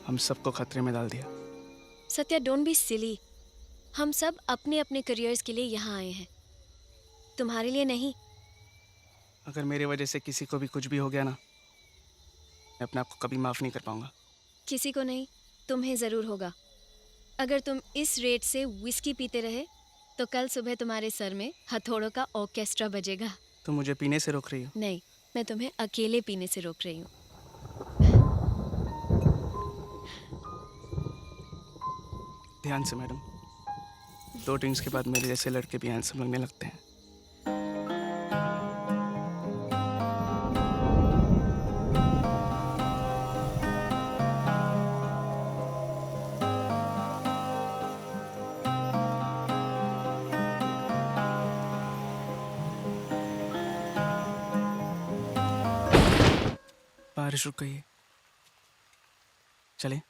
हम सबको खतरे में डाल दिया। Satya, don't be silly. हम सब अपने अपने करियर्स के लिए यहाँ आए हैं, तुम्हारे लिए नहीं। अगर मेरे वजह से किसी को भी कुछ भी हो गया ना, मैं अपने आप को कभी माफ़ नहीं कर पाऊंगा। किसी को नहीं, तुम्हें ज़रूर होगा। अगर तुम इस रेट से विस्की पीते रहे तो कल सुबह तुम्हारे सर में हथौड़ों का ऑर्केस्ट्रा बजेगा। तुम मुझे पीने से रोक रही हो? नहीं, मैं तुम्हें अकेले पीने से रोक रही हूँ। ध्यान से मैडम, 2 ड्रिंक्स के बाद मेरे जैसे लड़के भी हैंडसम लगने लगते हैं। बारिश रुक गई है, चलें?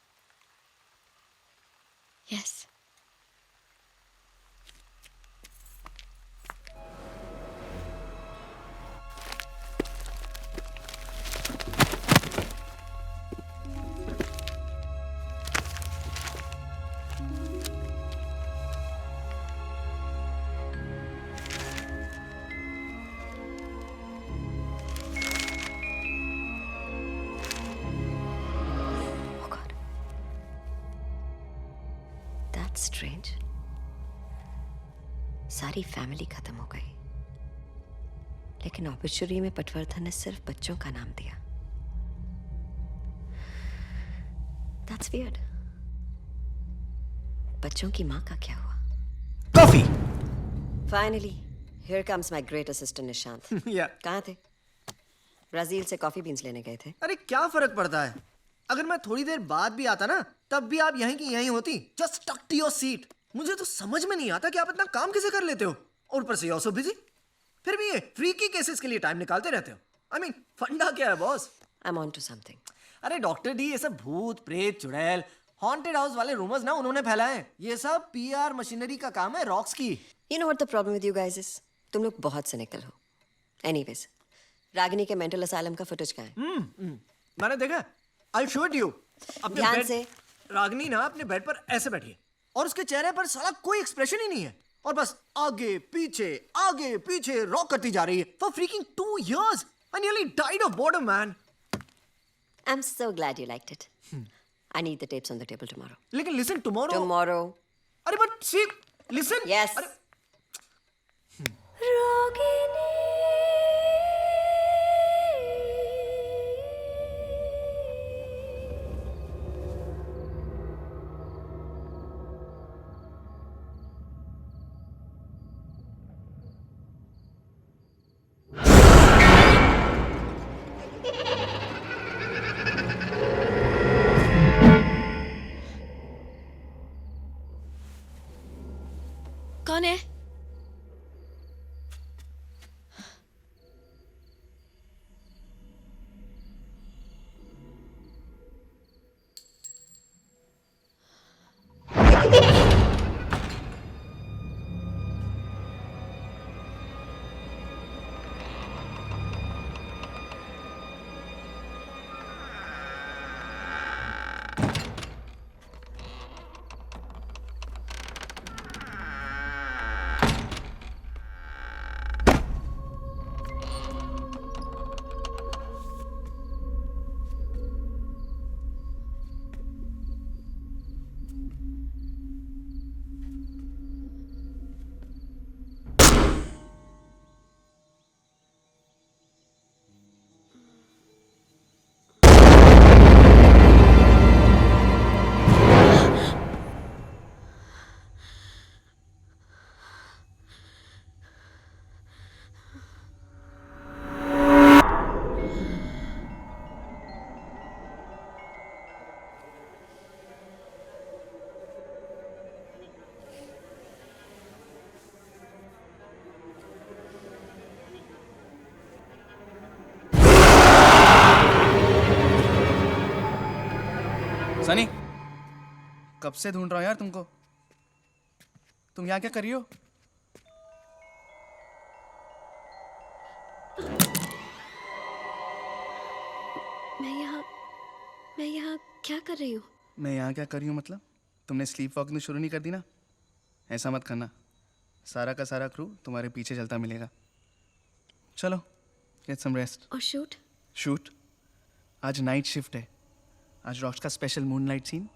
यस। स्ट्रेंज। सारी फैमिली खत्म हो गई, लेकिन ऑब्ituary में पटवर्धन ने सिर्फ बच्चों का नाम दिया। That's weird. बच्चों की माँ का क्या हुआ? Coffee. Finally, here comes my great assistant Nishant. कहाँ थे? ब्राजील से कॉफी बीन्स लेने गए थे। अरे क्या फर्क पड़ता है? अगर मैं थोड़ी देर बाद भी आता ना, तब भी आप यहीं की यहीं होती। Just stuck to your seat. मुझे तो समझ में नहीं आता कि आप इतना काम कैसे कर लेते हो, और ऊपर से you're so busy। फिर भी ये फ्रीकी केसेस के लिए टाइम निकालते रहते हो। I mean, फंडा क्या है boss? I'm on to something. अरे डॉक्टर डी, ये सब भूत प्रेत चुड़ैल हॉन्टेड हाउस वाले रूमर्स ना उन्होंने फैलाए हैं। ये सब पीआर मशीनरी का काम है, रॉक्स की। You know what the problem with you guys is? तुम लोग बहुत सिनिकल हो। Anyways, रागिनी के मेंटल असाइलम का फुटेज कहाँ है? मैंने देखा। I'll show it you. अपने ध्यान बेड से। रागिनी ना अपने बेड पर ऐसे बैठी है और उसके चेहरे पर साला कोई एक्सप्रेशन ही नहीं है, और बस आगे पीछे रॉक करती जा रही है for freaking 2 years. I nearly died of boredom, man. I'm so glad you liked it. I need the tapes on the table tomorrow. लेकिन listen, tomorrow. Tomorrow. अरे but see, listen. Yes. अरे कौन है? सनी, कब से ढूंढ रहा हूं यार तुमको। तुम यहाँ क्या कर रही हो? मैं यहाँ क्या कर रही हूँ? मैं यहाँ क्या कर रही हूँ मतलब? तुमने स्लीप वॉकिंग शुरू नहीं कर दी ना? ऐसा मत करना, सारा का सारा क्रू तुम्हारे पीछे चलता मिलेगा। चलो, गेट सम रेस्ट। और शूट? शूट? आज नाइट शिफ्ट है। आज रॉक्स का स्पेशल मूनलाइट सीन।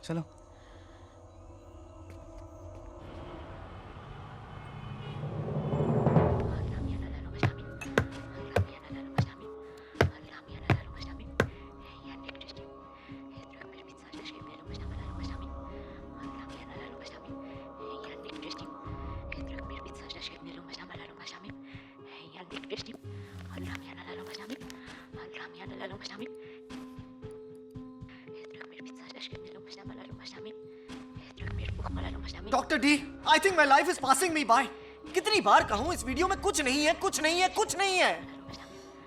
चलो। Doctor D, I think my life is passing me by. कितनी बार कहूँ इस वीडियो में कुछ नहीं है, कुछ नहीं है, कुछ नहीं है।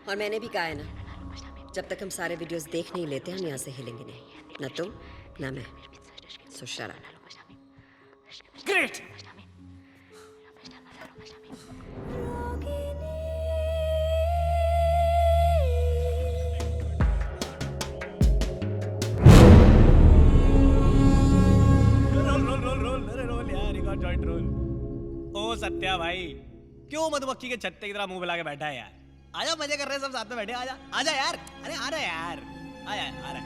और मैंने भी कहा है ना, जब तक हम सारे वीडियोस देख नहीं लेते हम यहाँ से हिलेंगे नहीं, ना तुम ना मैं। सो शट अप। ग्रेट। ओ सत्या भाई, क्यों मधुमक्खी के छत्ते की तरह मुंह फैला के बैठा है यार? आजा, मजे कर रहे हैं सब साथ में बैठे। आजा आजा यार, अरे आ रहा यार, आजा आ रहा।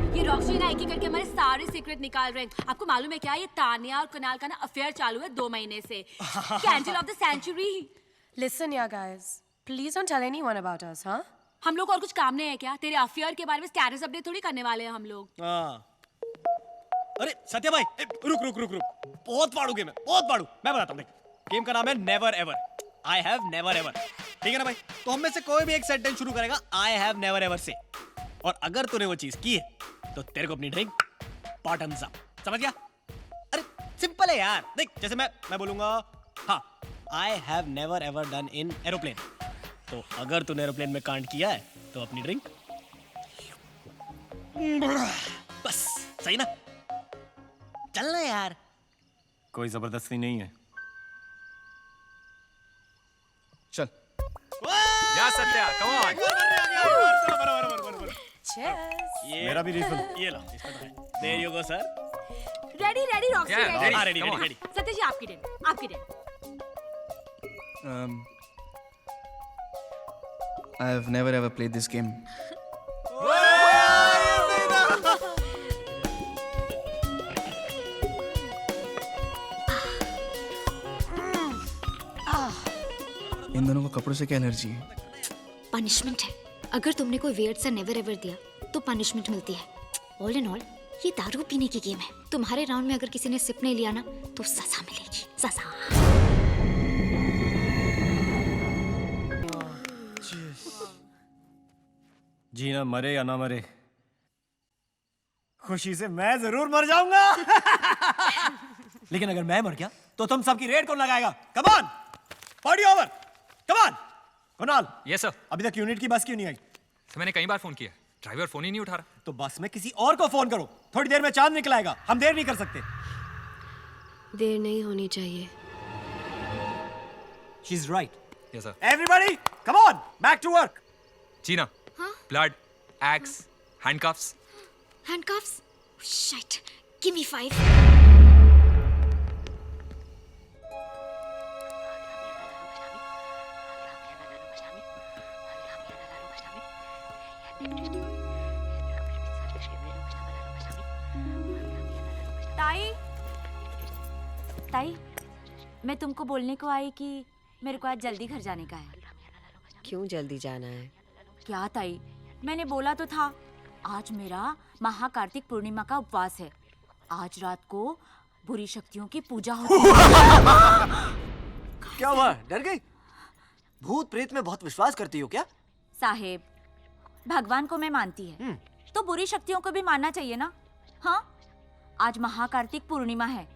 ये रॉक्सी ना एक एक करके हमारे सारे सीक्रेट निकाल रहे हैं। आपको मालूम है क्या, ये तानिया और कुणाल का ना अफेयर चालू है 2 महीने से। Candle of the century. Listen, yeah, guys. Please don't tell anyone about us, huh? हम लोग और कुछ काम नहीं है क्या? तेरे अफेयर के बारे में स्टेटस अपडेट थोड़ी करने वाले हैं हम लोग। अरे सत्या भाई, रुक रुक रुक रुक, बहुत पाड़ू गेम है, बहुत पाड़ू। मैं बताता हूँ, देख गेम का नाम है never ever. I have never ever, ठीक है ना भाई? तो हम में से कोई भी एक सेंटेंस शुरू करेगा आई हैव नेवर एवर से, और अगर तूने वो चीज की है तो तेरे को अपनी ड्रिंक बॉटम्स अप, समझ गया? अरे सिंपल है यार, देख जैसे मैं बोलूंगा हाँ I have never ever done in aeroplane, तो अगर तूने एरोप्लेन में कांड किया है तो अपनी ड्रिंक बस, सही ना? चलना यार, कोई जबरदस्ती नहीं है। चल या सत्या, कम ऑन। मेरा भी रिफिल, ये लो, इसमें तो है। There you go, sir. Ready ready Roxy Yeah, ready. हाँ, ready, ready, ready. Satya ji आपकी डेट, आपकी date. I have never ever played this game. इन दोनों को कपड़ों से क्या एलर्जी है? पनिशमेंट है। अगर तुमने कोई वियर्ड सा नेवर एवर दिया तो पनिशमेंट मिलती है। ऑल इन ऑल ये दारू पीने की गेम है। तुम्हारे राउंड में अगर किसी ने सिप नहीं लिया ना तो सजा मिलेगी, सजा। जी ना मरे या ना मरे, खुशी से मैं जरूर मर जाऊंगा। लेकिन अगर मैं मर गया तो तुम सबकी रेड कौन लगाएगा? Come on, party over, come on. Kunal, yes sir. अभी तक यूनिट की बस क्यों नहीं आई? सर मैंने कई बार फोन किया, ड्राइवर फोन ही नहीं उठा रहा। तो बस में किसी और को फोन करो, थोड़ी देर में चांद निकल आएगा, हम देर नहीं कर सकते। देर नहीं होनी चाहिए। She is right. Yes sir. Everybody come on, back to work. Jeena, blood, X, handcuffs. Handcuffs? Shit, give me 5। ताई, ताई, मैं तुमको बोलने को आई कि मेरे को आज जल्दी घर जाने का है। क्यों जल्दी जाना है? क्या ताई, मैंने बोला तो था, आज मेरा महाकार्तिक पूर्णिमा का उपवास है। आज रात को बुरी शक्तियों की पूजा होती है। क्या हुआ, डर गई? भूत प्रेत में बहुत विश्वास करती हो क्या? साहेब, भगवान को मैं मानती है तो बुरी शक्तियों को भी मानना चाहिए ना। हाँ, आज महाकार्तिक पूर्णिमा है।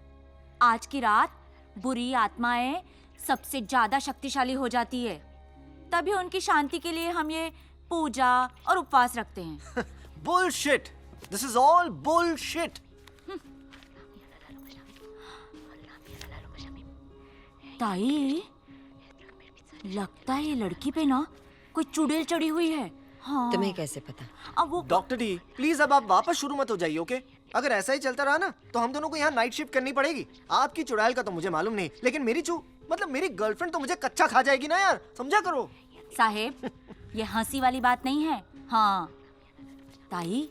आज की रात बुरी आत्माएं सबसे ज्यादा शक्तिशाली हो जाती है, तभी उनकी शांति के लिए हम ये पूजा और उपवास रखते हैं। Bullshit, this is all bullshit. ताई, लगता है ये लड़की पे ना कोई चुड़ैल चढ़ी हुई है। हाँ। तुम्हें कैसे पता? अब वो डॉक्टर डी, प्लीज अब आप वापस शुरू मत हो जाइए, ओके? अगर ऐसा ही चलता रहा ना तो हम दोनों को यहाँ नाइट शिफ्ट करनी पड़ेगी। आपकी चुड़ैल का तो मुझे मालूम नहीं, लेकिन मेरी गर्लफ्रेंड तो मुझे कच्चा खा जाएगी ना यार, समझा करो। साहेब, ये हंसी वाली बात नहीं है। हाँ ताई,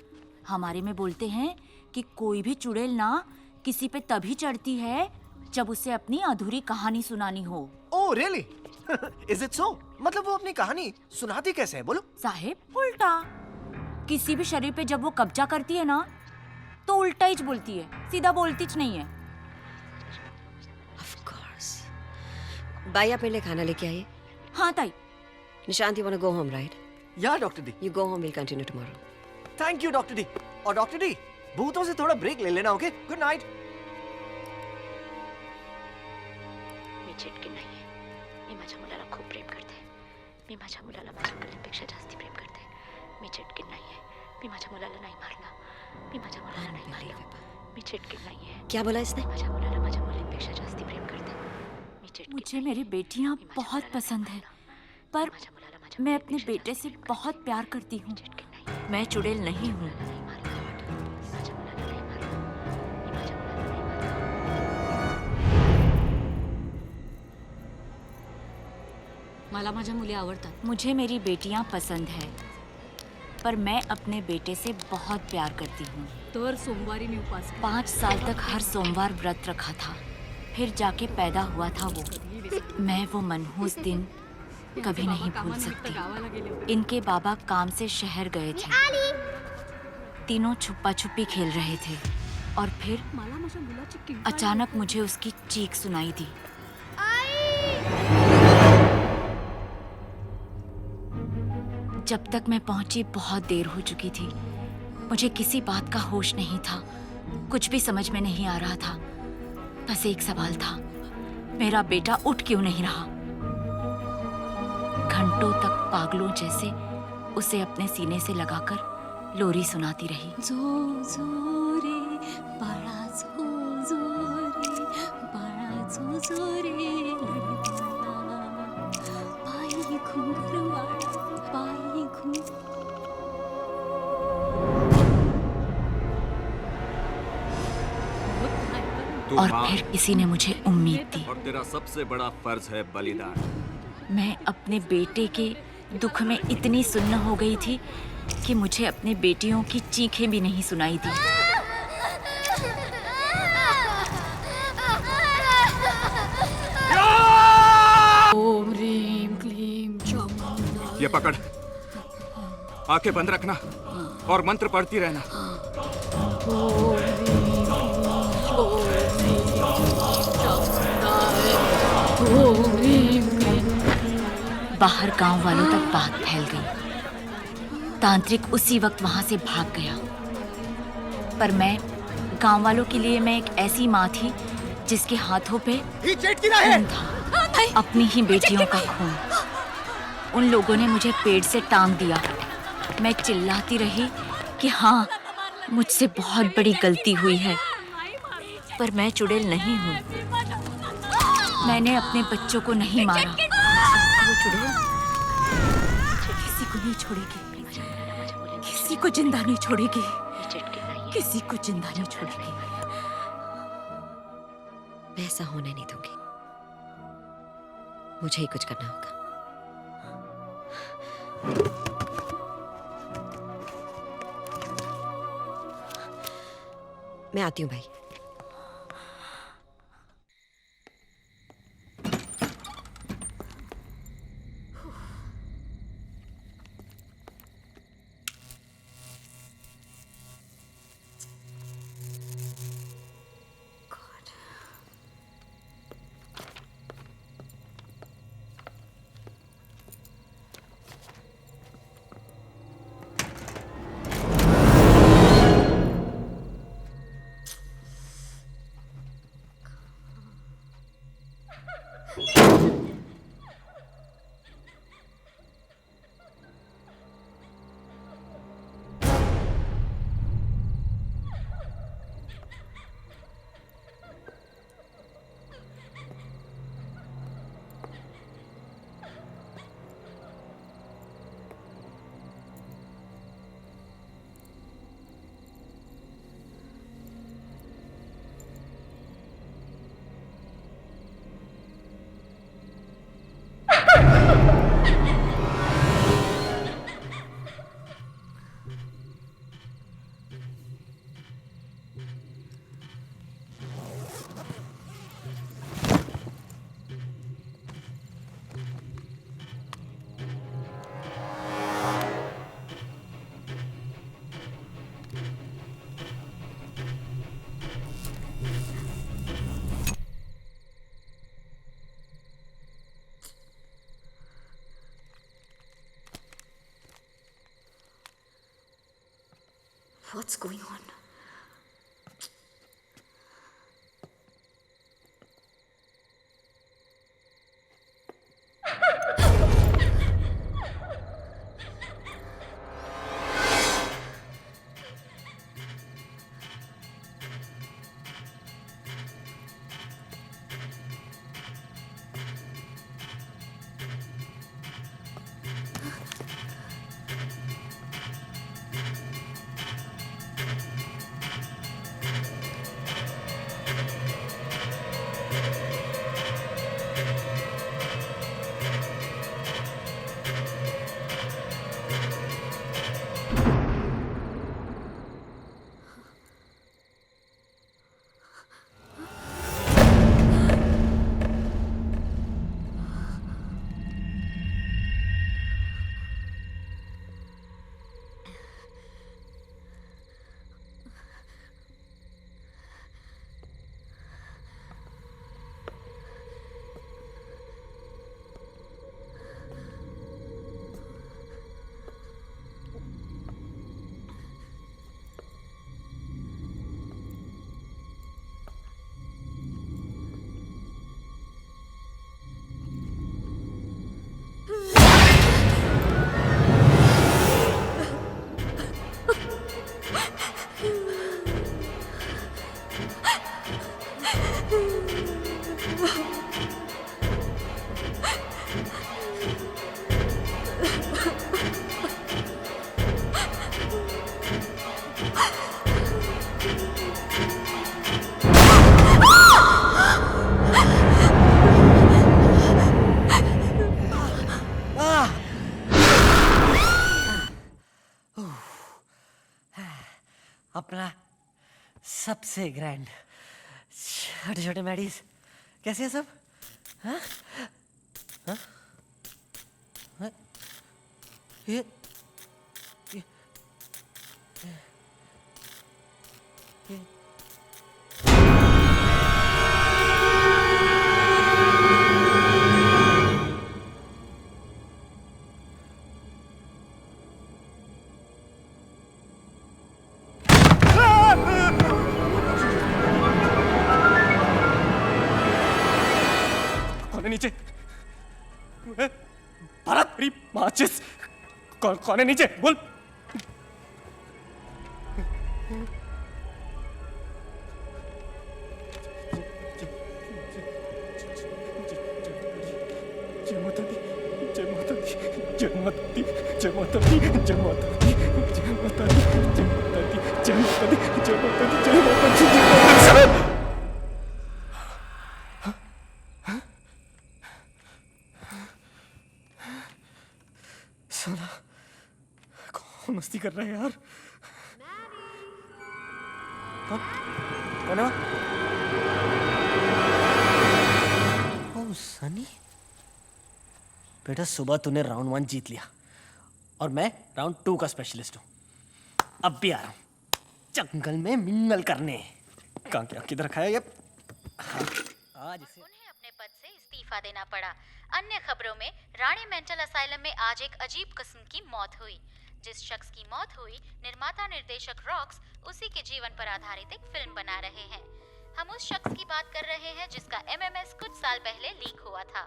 हमारे में बोलते हैं कि कोई भी चुड़ैल ना किसी पे तभी चढ़ती है जब उसे अपनी अधूरी कहानी सुनानी हो। Oh really? Is it so? मतलब वो अपनी कहानी सुनाती कैसे है, बोलो? साहेब, उल्टा। किसी भी शरीर पे जब वो कब्जा करती है ना तो उल्टा ही बोलती है, सीधा बोलती च नहीं है। Of course. बाई आप मेरे लिए खाना लेके आइए। हाँ ताई। Nishant, you wanna go home, right? या doctor D. You go home, we'll continue tomorrow. Thank you doctor D. और डॉक्टर डी, भूतों से थोड़ा ब्रेक ले लेना, ओके? Good night. मी चिटकी नाहीये. मी माझ्या मुलाला खूप प्रेम करते. मी माझ्या मुलाला माझ्या मुलीपेक्षा जास्त प्रेम करते. मी चिटकी नाहीये. मी माझ्या मुलाला नाही मारला. मी माझ्या मुलाला नाही मारला. मी चिटकी नाहीये. क्या बोला इसने? माझ्या मुलाला माझ्या मुलीपेक्षा जास्त प्रेम करते. मुझे मेरी बेटियां बहुत पसंद है, पर मैं अपने बेटे से बहुत प्यार करती हूँ। मैं चुड़ैल नहीं हूँ। मला माझ्या मुली आवडतात. मुझे मेरी बेटियां पसंद है। पर मैं अपने बेटे से बहुत प्यार करती हूँ। तो हर सोमवारी ने उपास 5 साल तक हर सोमवार व्रत रखा था, फिर जाके पैदा हुआ था वो। मैं वो मनहूस दिन कभी नहीं भूल सकती। इनके बाबा काम से शहर गए थे। तीनों छुपा छुपी खेल रहे थे और फिर अचानक मुझे उसकी चीख सुनाई दी। जब तक मैं पहुंची बहुत देर हो चुकी थी। मुझे किसी बात का होश नहीं था, कुछ भी समझ में नहीं आ रहा था। बस एक सवाल था, मेरा बेटा उठ क्यों नहीं रहा? घंटों तक पागलों जैसे उसे अपने सीने से लगाकर लोरी सुनाती रही। जो जो रे बड़ा जो रे पाई घुंघरवाड़ा पाई घुंघर। और फिर किसी ने मुझे उम्मीद दी। और तेरा सबसे बड़ा फर्ज है बलिदान। मैं अपने बेटे के दुख में इतनी सुन्न हो गई थी कि मुझे अपने बेटियों की चीखें भी नहीं सुनाई दी। ओम ह्रीम क्लीम ये पकड़, आंखें बंद रखना और मंत्र पढ़ती रहना। बाहर गांव वालों तक बात फैल गई। तांत्रिक उसी वक्त वहां से भाग गया। पर मैं गांव वालों के लिए मैं एक ऐसी माँ थी जिसके हाथों पे खून था, अपनी ही बेटियों का खून। उन लोगों ने मुझे पेड़ से टांग दिया। मैं चिल्लाती रही कि हाँ, मुझसे बहुत बड़ी गलती हुई है, पर मैं चुड़ैल नहीं हूँ। मैंने अपने बच्चों को नहीं मारा। वो चुड़ैल किसी को नहीं छोड़ेगी, किसी को जिंदा नहीं छोड़ेगी, किसी को जिंदा नहीं छोड़ेगी। मैं ऐसा होने नहीं दूंगी। मुझे ही कुछ करना होगा। मैं आती हूँ भाई। What's going on? अपना सबसे ग्रैंड छोटे छोटे मैडीज कैसे हैं सब? हाँ? हाँ? हाँ? ये कौन है नीचे? भारत मेरी माचिस कौन है नीचे? बोल। जय माता दी, जय माता दी, जय माता दी, जय माता दी, जय माता दी, जय माता दी, जय माता दी, जय माता दी, जय माता दी, जय माता दी, जय माता दी। साला कौन मस्ती कर रहा है यार? कौन है? ओह सनी, बेटा सुबह तूने राउंड 1 जीत लिया और मैं राउंड 2 का स्पेशलिस्ट हूँ। अब भी आ रहा हूँ जंगल में मिंगल करने। कहाँ क्या किधर रखा है ये? आज इसे उन्हें अपने पद से इस्तीफा देना पड़ा। अन्य खबरों में रानी मेंटल असाइलम में आज एक अजीब किस्म की मौत हुई। जिस शख्स की मौत हुई, निर्माता निर्देशक रॉक्स उसी के जीवन पर आधारित एक फिल्म बना रहे हैं। हम उस शख्स की बात कर रहे हैं जिसका MMS कुछ साल पहले लीक हुआ था।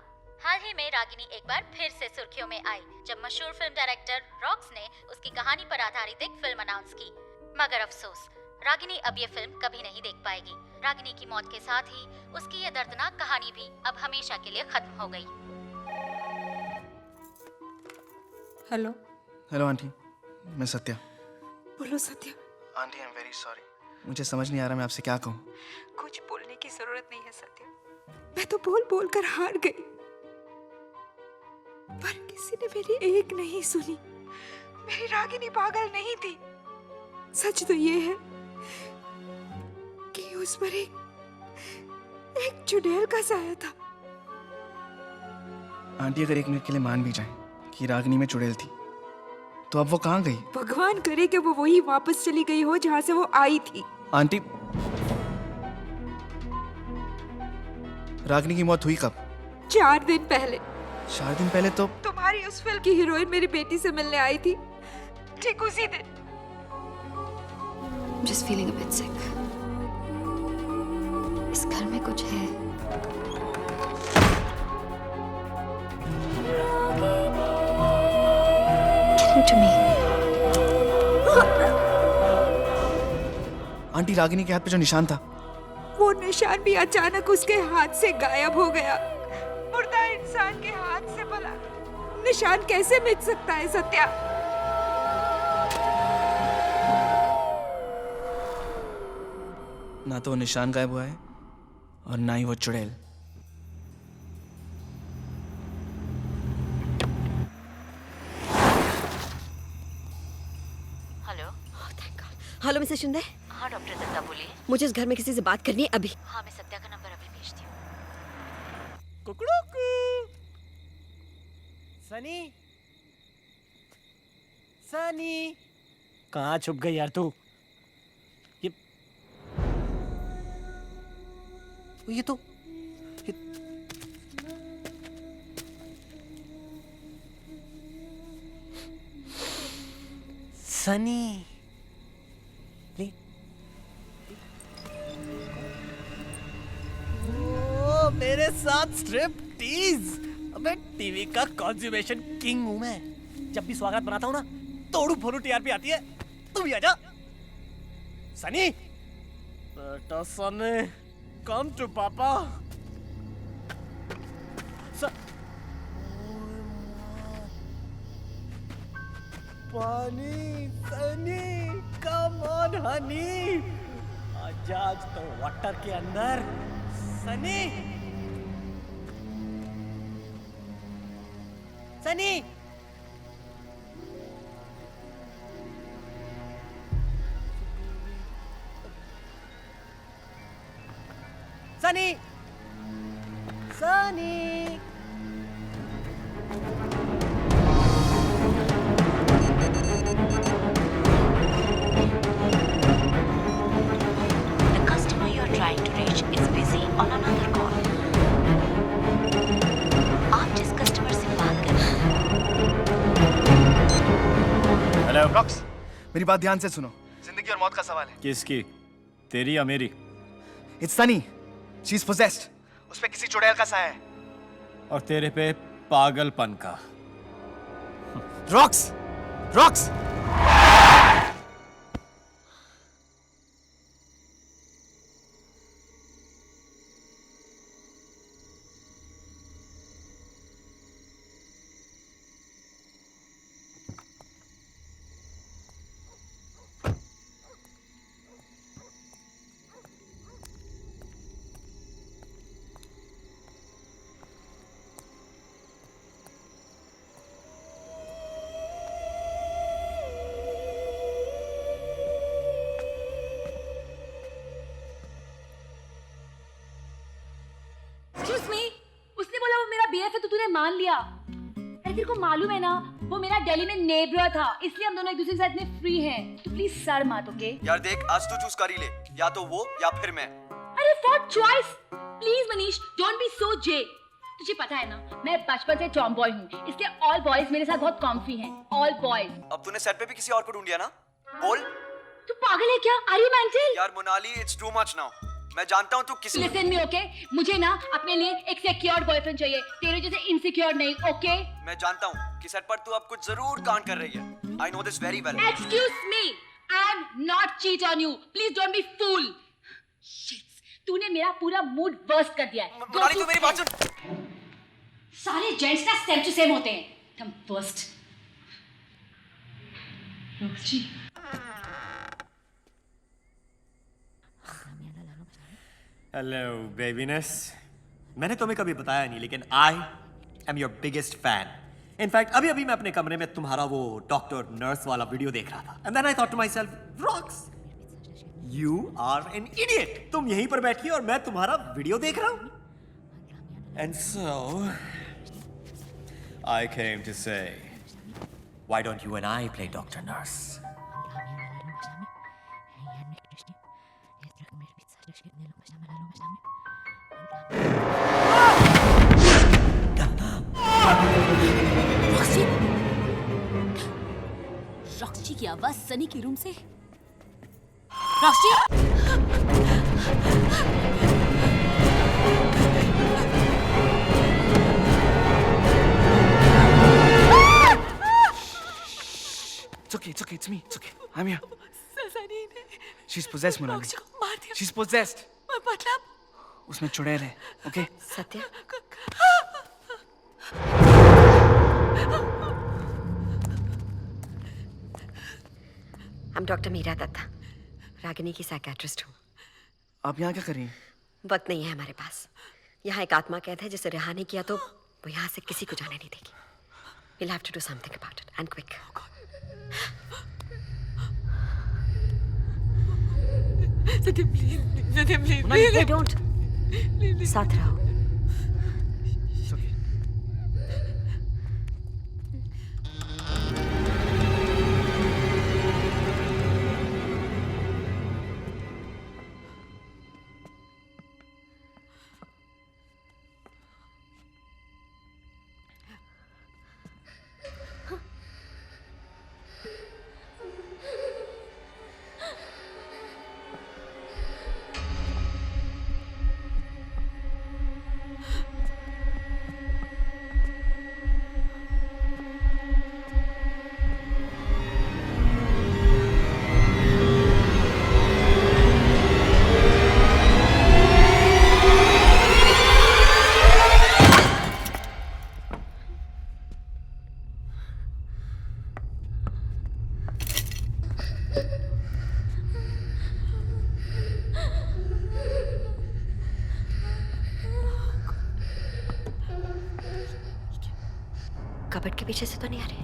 हाल ही में रागिनी एक बार फिर से सुर्खियों में आई जब मशहूर फिल्म डायरेक्टर रॉक्स ने उसकी कहानी पर आधारित एक फिल्म अनाउंस की। मगर अफसोस, रागिनी अब ये फिल्म कभी नहीं देख पाएगी। रागिनी की मौत के साथ ही उसकी ये दर्दनाक कहानी भी अब हमेशा के लिए खत्म हो गई। हेलो हेलो आंटी, मैं सत्या। बोलो Satya. Aunty I am very sorry, मुझे समझ नहीं आ रहा मैं आपसे क्या कहूँ। कुछ बोलने की जरूरत नहीं है सत्या, मैं तो बोल बोल कर हार गई, पर किसी ने मेरी एक नहीं सुनी। मेरी रागिनी पागल नहीं थी। सच तो ये है कि उस पर एक चुड़ैल का साया था। आंटी अगर एक मिनट के लिए मान भी जाए कि रागिनी में चुड़ैल थी, तो अब वो कहाँ गई? भगवान करे कि वो वही वापस चली गई हो जहाँ से वो आई थी। आंटी, रागिनी की मौत हुई कब? 4 दिन पहले। 4 दिन पहले तो तुम्हारी उस फिल्म की हीरोइन मेरी बेटी से मिलने आई थी, ठीक उसी दिन। Just feeling a bit sick. इस घर में कुछ है। Give to me. Aunty, Ragini के हाथ पे जो निशान था, वो निशान भी अचानक उसके हाथ से गायब हो गया। मुर्दा इंसान के हाथ से भला निशान कैसे मिट सकता है सत्या? ना तो वो निशान गायब हुआ है और ना ही वो चुड़ैल। हेलो। Hello Mrs Shinde. हाँ डॉक्टर दत्ता बोलिए। मुझे इस घर में किसी से बात करनी है अभी। हाँ, मैं सत्या का नंबर अभी भेजती हूँ। कुकड़ूकू। सनी, सनी, कहाँ छुप गई यार तू? ये तो सनी। ले। ओ, मेरे साथ स्ट्रिप टीज। अबे टीवी का कॉन्ज्यूमेशन किंग हूं मैं। जब भी स्वागत बनाता हूं ना, तोड़ू फोड़ू टीआरपी आती है। तू भी आजा। सनी, बेटा सनी, come to papa. पानी, सनी, come on honey. आज तो वाटर के अंदर। Sunny, Sunny, Sunny Sunny The customer you are trying to reach is busy on another call. आप जिस कस्टमर से बात कर रहे हैं। हेलो रॉक्स, मेरी बात ध्यान से सुनो। जिंदगी और मौत का सवाल है। किसकी, तेरी या मेरी? It's Sunny. She's possessed. उस पे किसी चुड़ैल का साया है। और तेरे पे पागलपन का। Rocks, rocks. Excuse me, उसने बोला वो मेरा BF है तो तूने मान लिया। अरे तेरे को मालूम है ना, वो मेरा दिल्ली में नेबर था, इसलिए हम दोनों एक दूसरे के साथ में फ्री हैं। तो प्लीज सर मत, ओके? यार देख, आज तू चूज कर ही ले, या तो वो या फिर मैं। अरे for choice, please Manish, don't be so जे। तुझे पता है ना, मैं बचपन से टॉम बॉय हूँ, इसलिए ऑल बॉयज मेरे साथ बहुत कॉम्फी हैं। All boys. अब तूने सेट पे भी किसी और को ढूंढ लिया ना? बोल। तू पागल है क्या? Are you mental? यार Monali, it's too much now. मैं जानता हूँ तू किसी। Listen me, okay? मुझे ना अपने लिए एक सिक्योर बॉयफ्रेंड चाहिए, तेरे जैसे इनसिक्योर नहीं, ओके? मैं जानता हूँ कि सेट पर तू अब कुछ जरूर कांड कर रही है। I know this very well. Excuse me, I am not cheat on you, please don't be fool. तूने मेरा पूरा मूड बर्स्ट कर दिया है। मोनाली, तू मेरी बात सुन। सारे जेंट्स ना सेम टू सेम होते हैं, तुम बर्स्ट। हेलो बेबीनेस, मैंने तुम्हें कभी बताया नहीं, लेकिन I am your biggest fan. In fact अभी अभी मैं अपने कमरे में तुम्हारा वो डॉक्टर नर्स वाला वीडियो देख रहा था, and then I thought to myself, Rocks, you are an idiot. तुम यहीं पर बैठी और मैं तुम्हारा वीडियो देख रहा हूं। And so I came to say, why don't you and I play doctor nurse? Roxy की आवाज सनी के रूम से। Roxy! It's okay, it's me, it's okay. I'm here. सनी ने She's possessed, Monali. रॉक्सी को मार दिया। She's possessed. मतलब? उसमें चुड़ैल है, okay? सत्य? I'm डॉक्टर मीरा दत्ता, रागिनी की साइकियाट्रिस्ट हूँ। आप यहाँ क्या कर रही हैं? वक्त नहीं है हमारे पास। यहाँ एक आत्मा कैद है, जिसे रिहा नहीं किया तो वो यहाँ से किसी को जाने नहीं देगी। We'll have to do something about it and quick. सत्य प्लीज, सत्य प्लीज। Monali, don't. साथ रहो। कबर्ड के पीछे से तो नहीं आ रहे।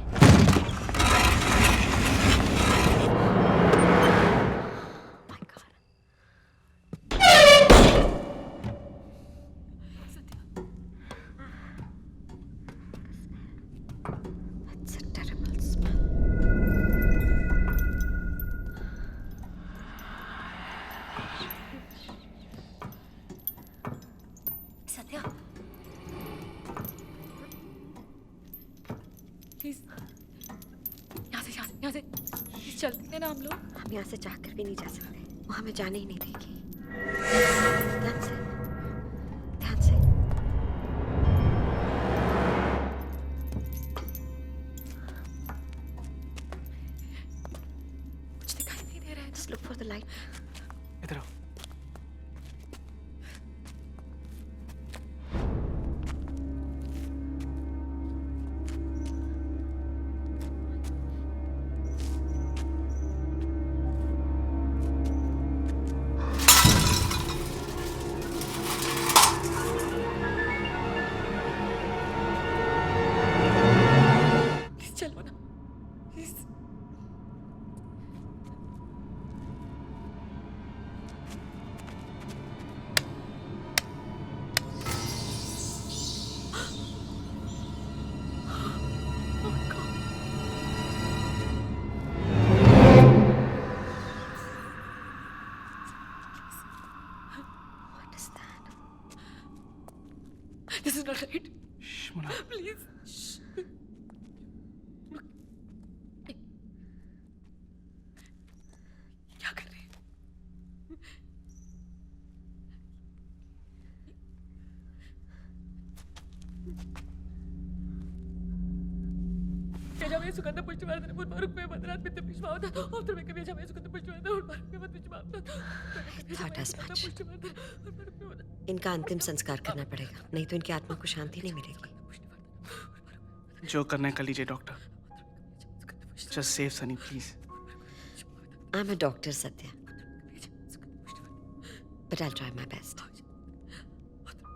It's a terrible smell. Satya, please यहाँ से चलते हैं ना हम लोग। हम यहाँ से जाकर भी नहीं जा सकते, वो हमें जाने ही नहीं देगी। ध्यान से, ध्यान से। कुछ दिखाई नहीं दे रहा है। Just look for the light. इधर आओ। चलो ना please. What is that? This is not right. Mona. Please. क्या कर रहे हैं? Pijaamaya Sugandha Pushtivarthana Urvarukme Madrat Pitta Pishmavata Optrameke Pijaamaya Sugandha Pushtivarthana Urvarukme Pishmavata Thought as much. इनका अंतिम संस्कार करना पड़ेगा, नहीं तो इनकी आत्मा को शांति नहीं मिलेगी। जो करना है कर लीजिए doctor. Just save Sunny, please. I'm a doctor, Satya. But I'll try my best.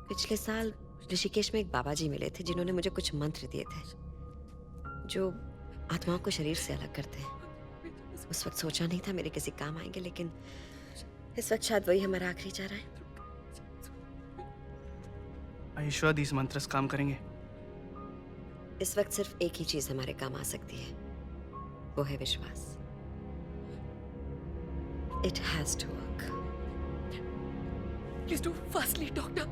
पिछले साल ऋषिकेश में एक बाबा जी मिले थे जिन्होंने मुझे कुछ मंत्र दिए थे जो आत्माओं को शरीर से अलग करते हैं। उस वक्त सोचा नहीं था मेरे किसी काम आएंगे, लेकिन इस वक्त शायद वही हमारा आखिरी चारा है। Are you sure these mantras काम करेंगे? इस वक्त सिर्फ एक ही चीज हमारे काम आ सकती है, वो है विश्वास। It has to work. Please do fastly, doctor.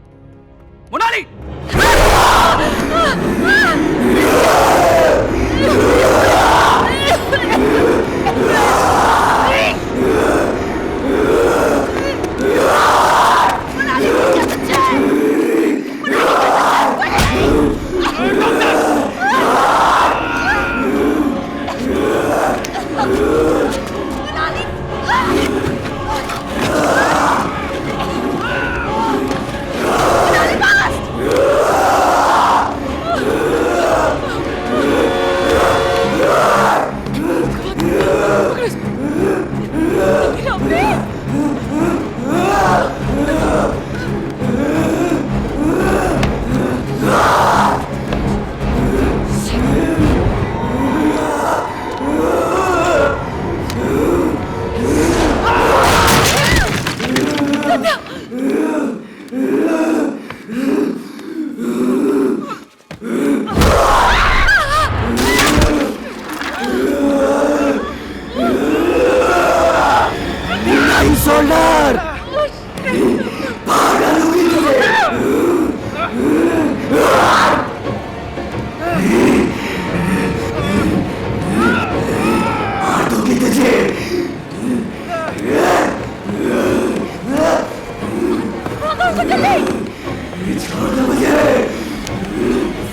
Monali!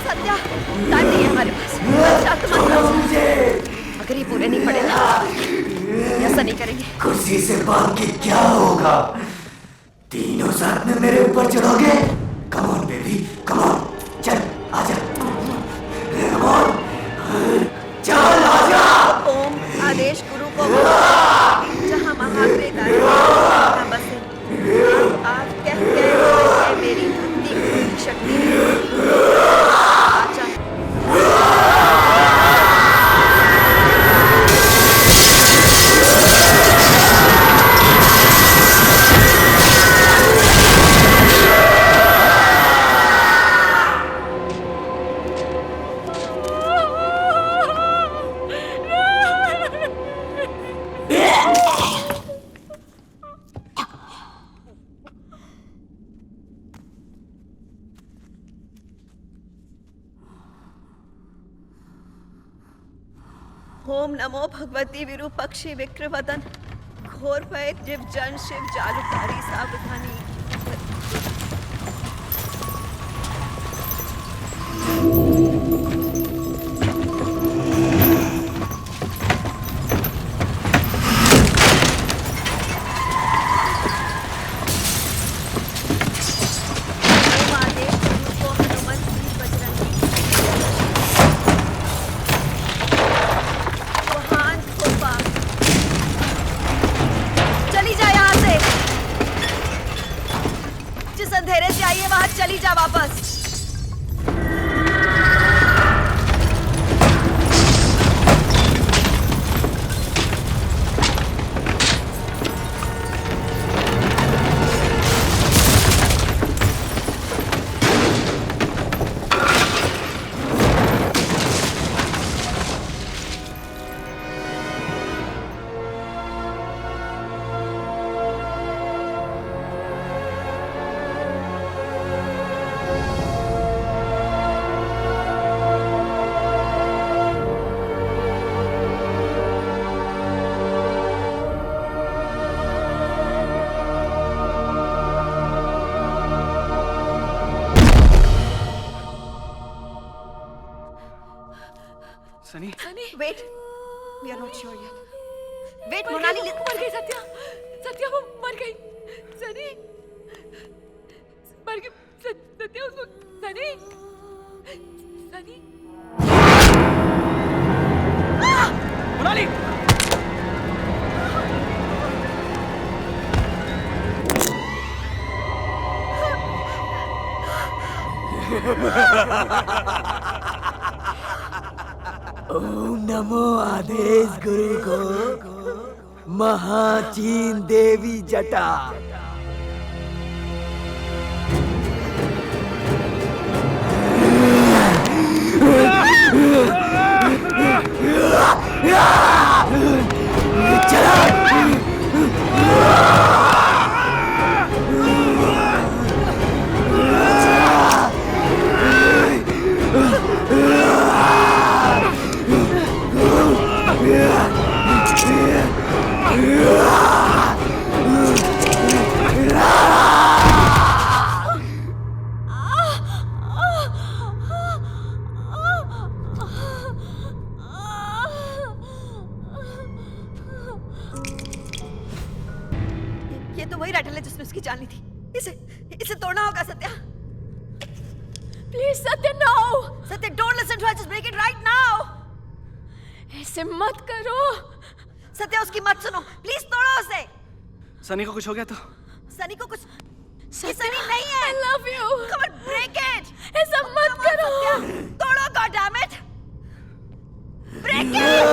Satya, time नहीं है हमारे पास। अगर ये पूरे नहीं पड़े ना, ऐसा नहीं करेंगे। कुर्सी से भाग के क्या होगा? तीनों साथ में मेरे ऊपर चढ़ोगे? Come on baby, come on, चल आजा। Come on, चल आजा। ओम आदेश गुरु को जहाँ महात्रे वहाँ बसे। आप कह गए है मेरी भक्ति की शक्ति। आजा। ओम नमो भगवती विरूपक्षी विक्रवदन घोर भय जिव जन शिव जालुकारी सावधानी। चली जा यहाँ से, जिस अंधेरे से आई है वहां चली जा वापस। Sunny wait, we are not sure yet. Wait Monali, मर गई सत्या, सत्या वो मर गई। सनी मर गई, सत्या उसको, सनी सनी मोनाली ओम नमो आदेश गुरु को महाचीन देवी जटा। ये तो वही राइटल है जिसने उसकी जान ली थी। इसे तोड़ना होगा Satya. Please Satya, no Satya, don't listen to her, just break it right now. ऐसे मत करो सत्या, उसकी मत सुनो, प्लीज तोड़ो उसे। सनी को कुछ हो गया तो? सनी को कुछ, ये सनी नहीं है। I love you. Come on, break it. ऐसा मत करो। सत्या, तोड़ो, God damn it. Break it.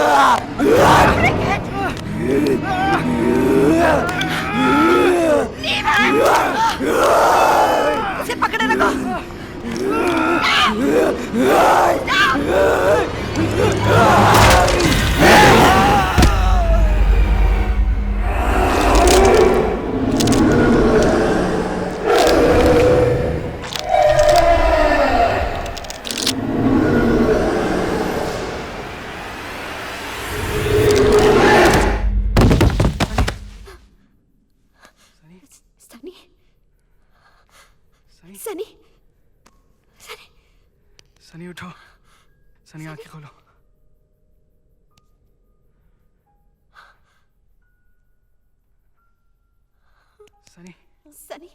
Break it. Leave it. उसे पकड़े रखो। सनी, सनी, सनी उठो, सनी आंखें खोलो। Sunny, Sunny,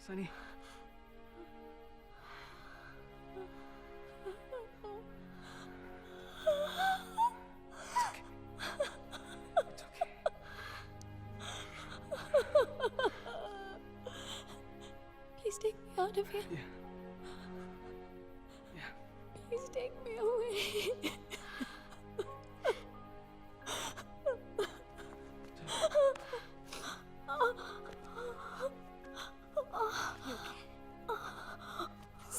Sunny, Please take me out of here. Please take me away.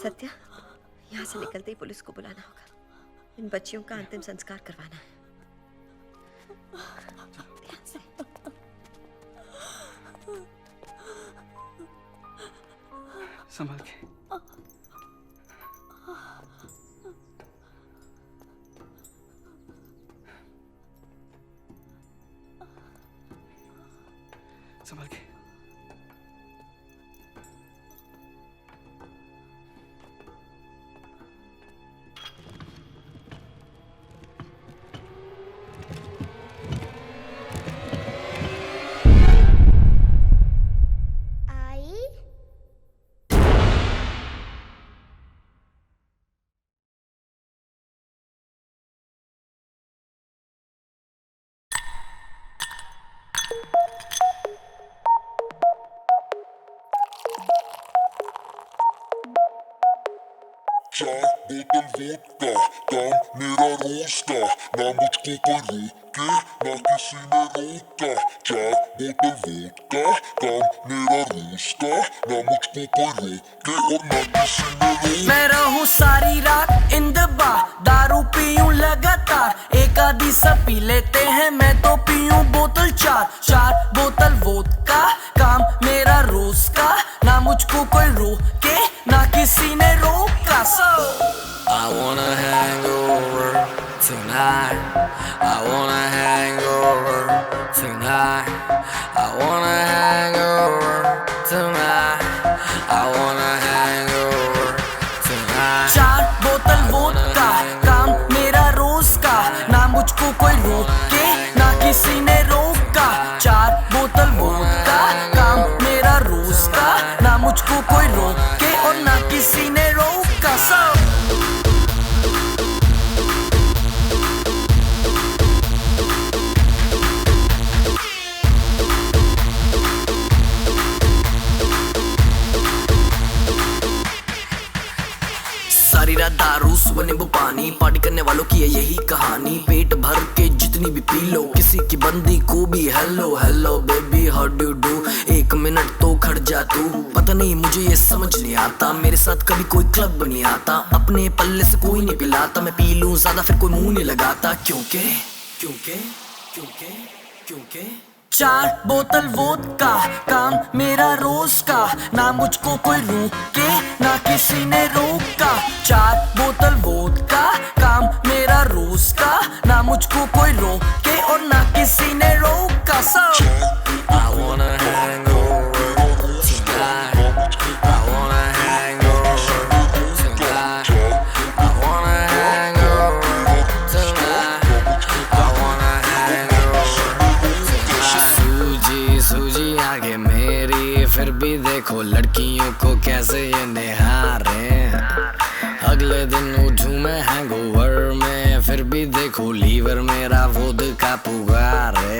Satya, यहाँ से निकलते ही पुलिस को बुलाना होगा। इन बच्चियों का अंतिम संस्कार करवाना है। ध्यान से। संभाल के। संभाल के। चार बोतल वोडका, काम मेरा रोज का, ना मुझको कोई रोके, ना किसी ने रोका। चार बोतल वोडका, काम मेरा रोज का, ना मुझको कोई रोके और ना किसी ने रोका। मैं रहूं सारी रात इन द बार, दारू पीऊं लगातार, एक आधी सब पी लेते हैं, मैं तो पीऊं बोतल चार। चार बोतल वोडका, काम मेरा रोज का, ना मुझको कोई रोके, ना किसी ने रोका। I wanna hang over tonight. I wanna hang over tonight. I wanna hang over tonight. I wanna hang over tonight. चार बोतल वोडका, काम मेरा रोज का, ना मुझको कोई रोके, ना किसी ने रोका। चार बोतल वोडका, काम मेरा रोज का, ना मुझको कोई रोके और ना किसी ने रोका। सारी रात दारू सुबह नींबू पानी, पार्टी करने वालों की है यही कहानी। पेट भर के जितनी भी पी लो, किसी की बंदी को भी hello hello baby how do do. एक मिनट तो खड़ जा तू, पता नहीं मुझे ये समझ नहीं आता, मेरे साथ कभी कोई क्लब नहीं आता, अपने पल्ले से कोई नहीं पिलाता, मैं पी लूं ज्यादा फिर कोई मुंह नहीं लगाता। क्योंकि क्योंकि क्योंकि क्योंकि चार बोतल वोडका, काम मेरा रोज का, ना मुझको कोई रोके, ना किसी ने रोका। चार बोतल वोडका, काम मेरा रोज का, ना मुझको कोई रोके और ना किसी ने रोका। I wanna hang over tonight. I wanna hang over tonight. I wanna hang over tonight. I wanna hang over tonight. सूजी सूजी आगे मेरी, फिर भी देखो लड़कियों को कैसे ये निहारे। अगले दिन उठूं मैं हैंगओवर में, फिर भी देखो लीवर मेरा वोडका पुकारे।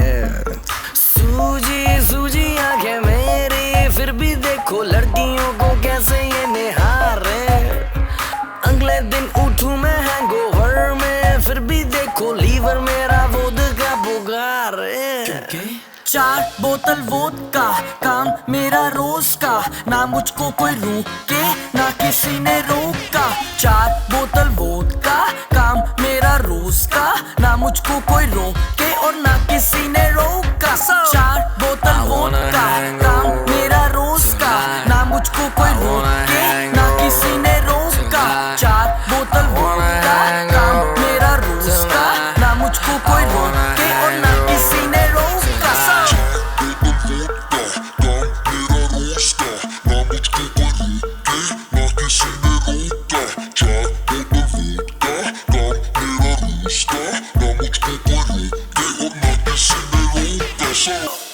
सूजी सूजी आंखें मेरी, फिर भी देखो लड़कियों को कैसे ये निहारे। अगले दिन उठूं मैं हैंगओवर में, फिर भी देखो लीवर मेरा वोडका पुकारे। चार बोतल वोडका, काम मेरा रोज का, ना मुझको कोई रोके, ना किसी ने रोका। चार बोतल वोडका, काम मेरा रोज का, ना मुझको कोई रोके और ना किसी ने रोका। चार बोतल वोडका, काम मेरा रोज का, ना मुझको कोई रोके, ना किसी ने रोका। चार बोतल वोडका, काम मेरा रोज का, ना मुझको कोई रोके और ना किसी ने रोका। So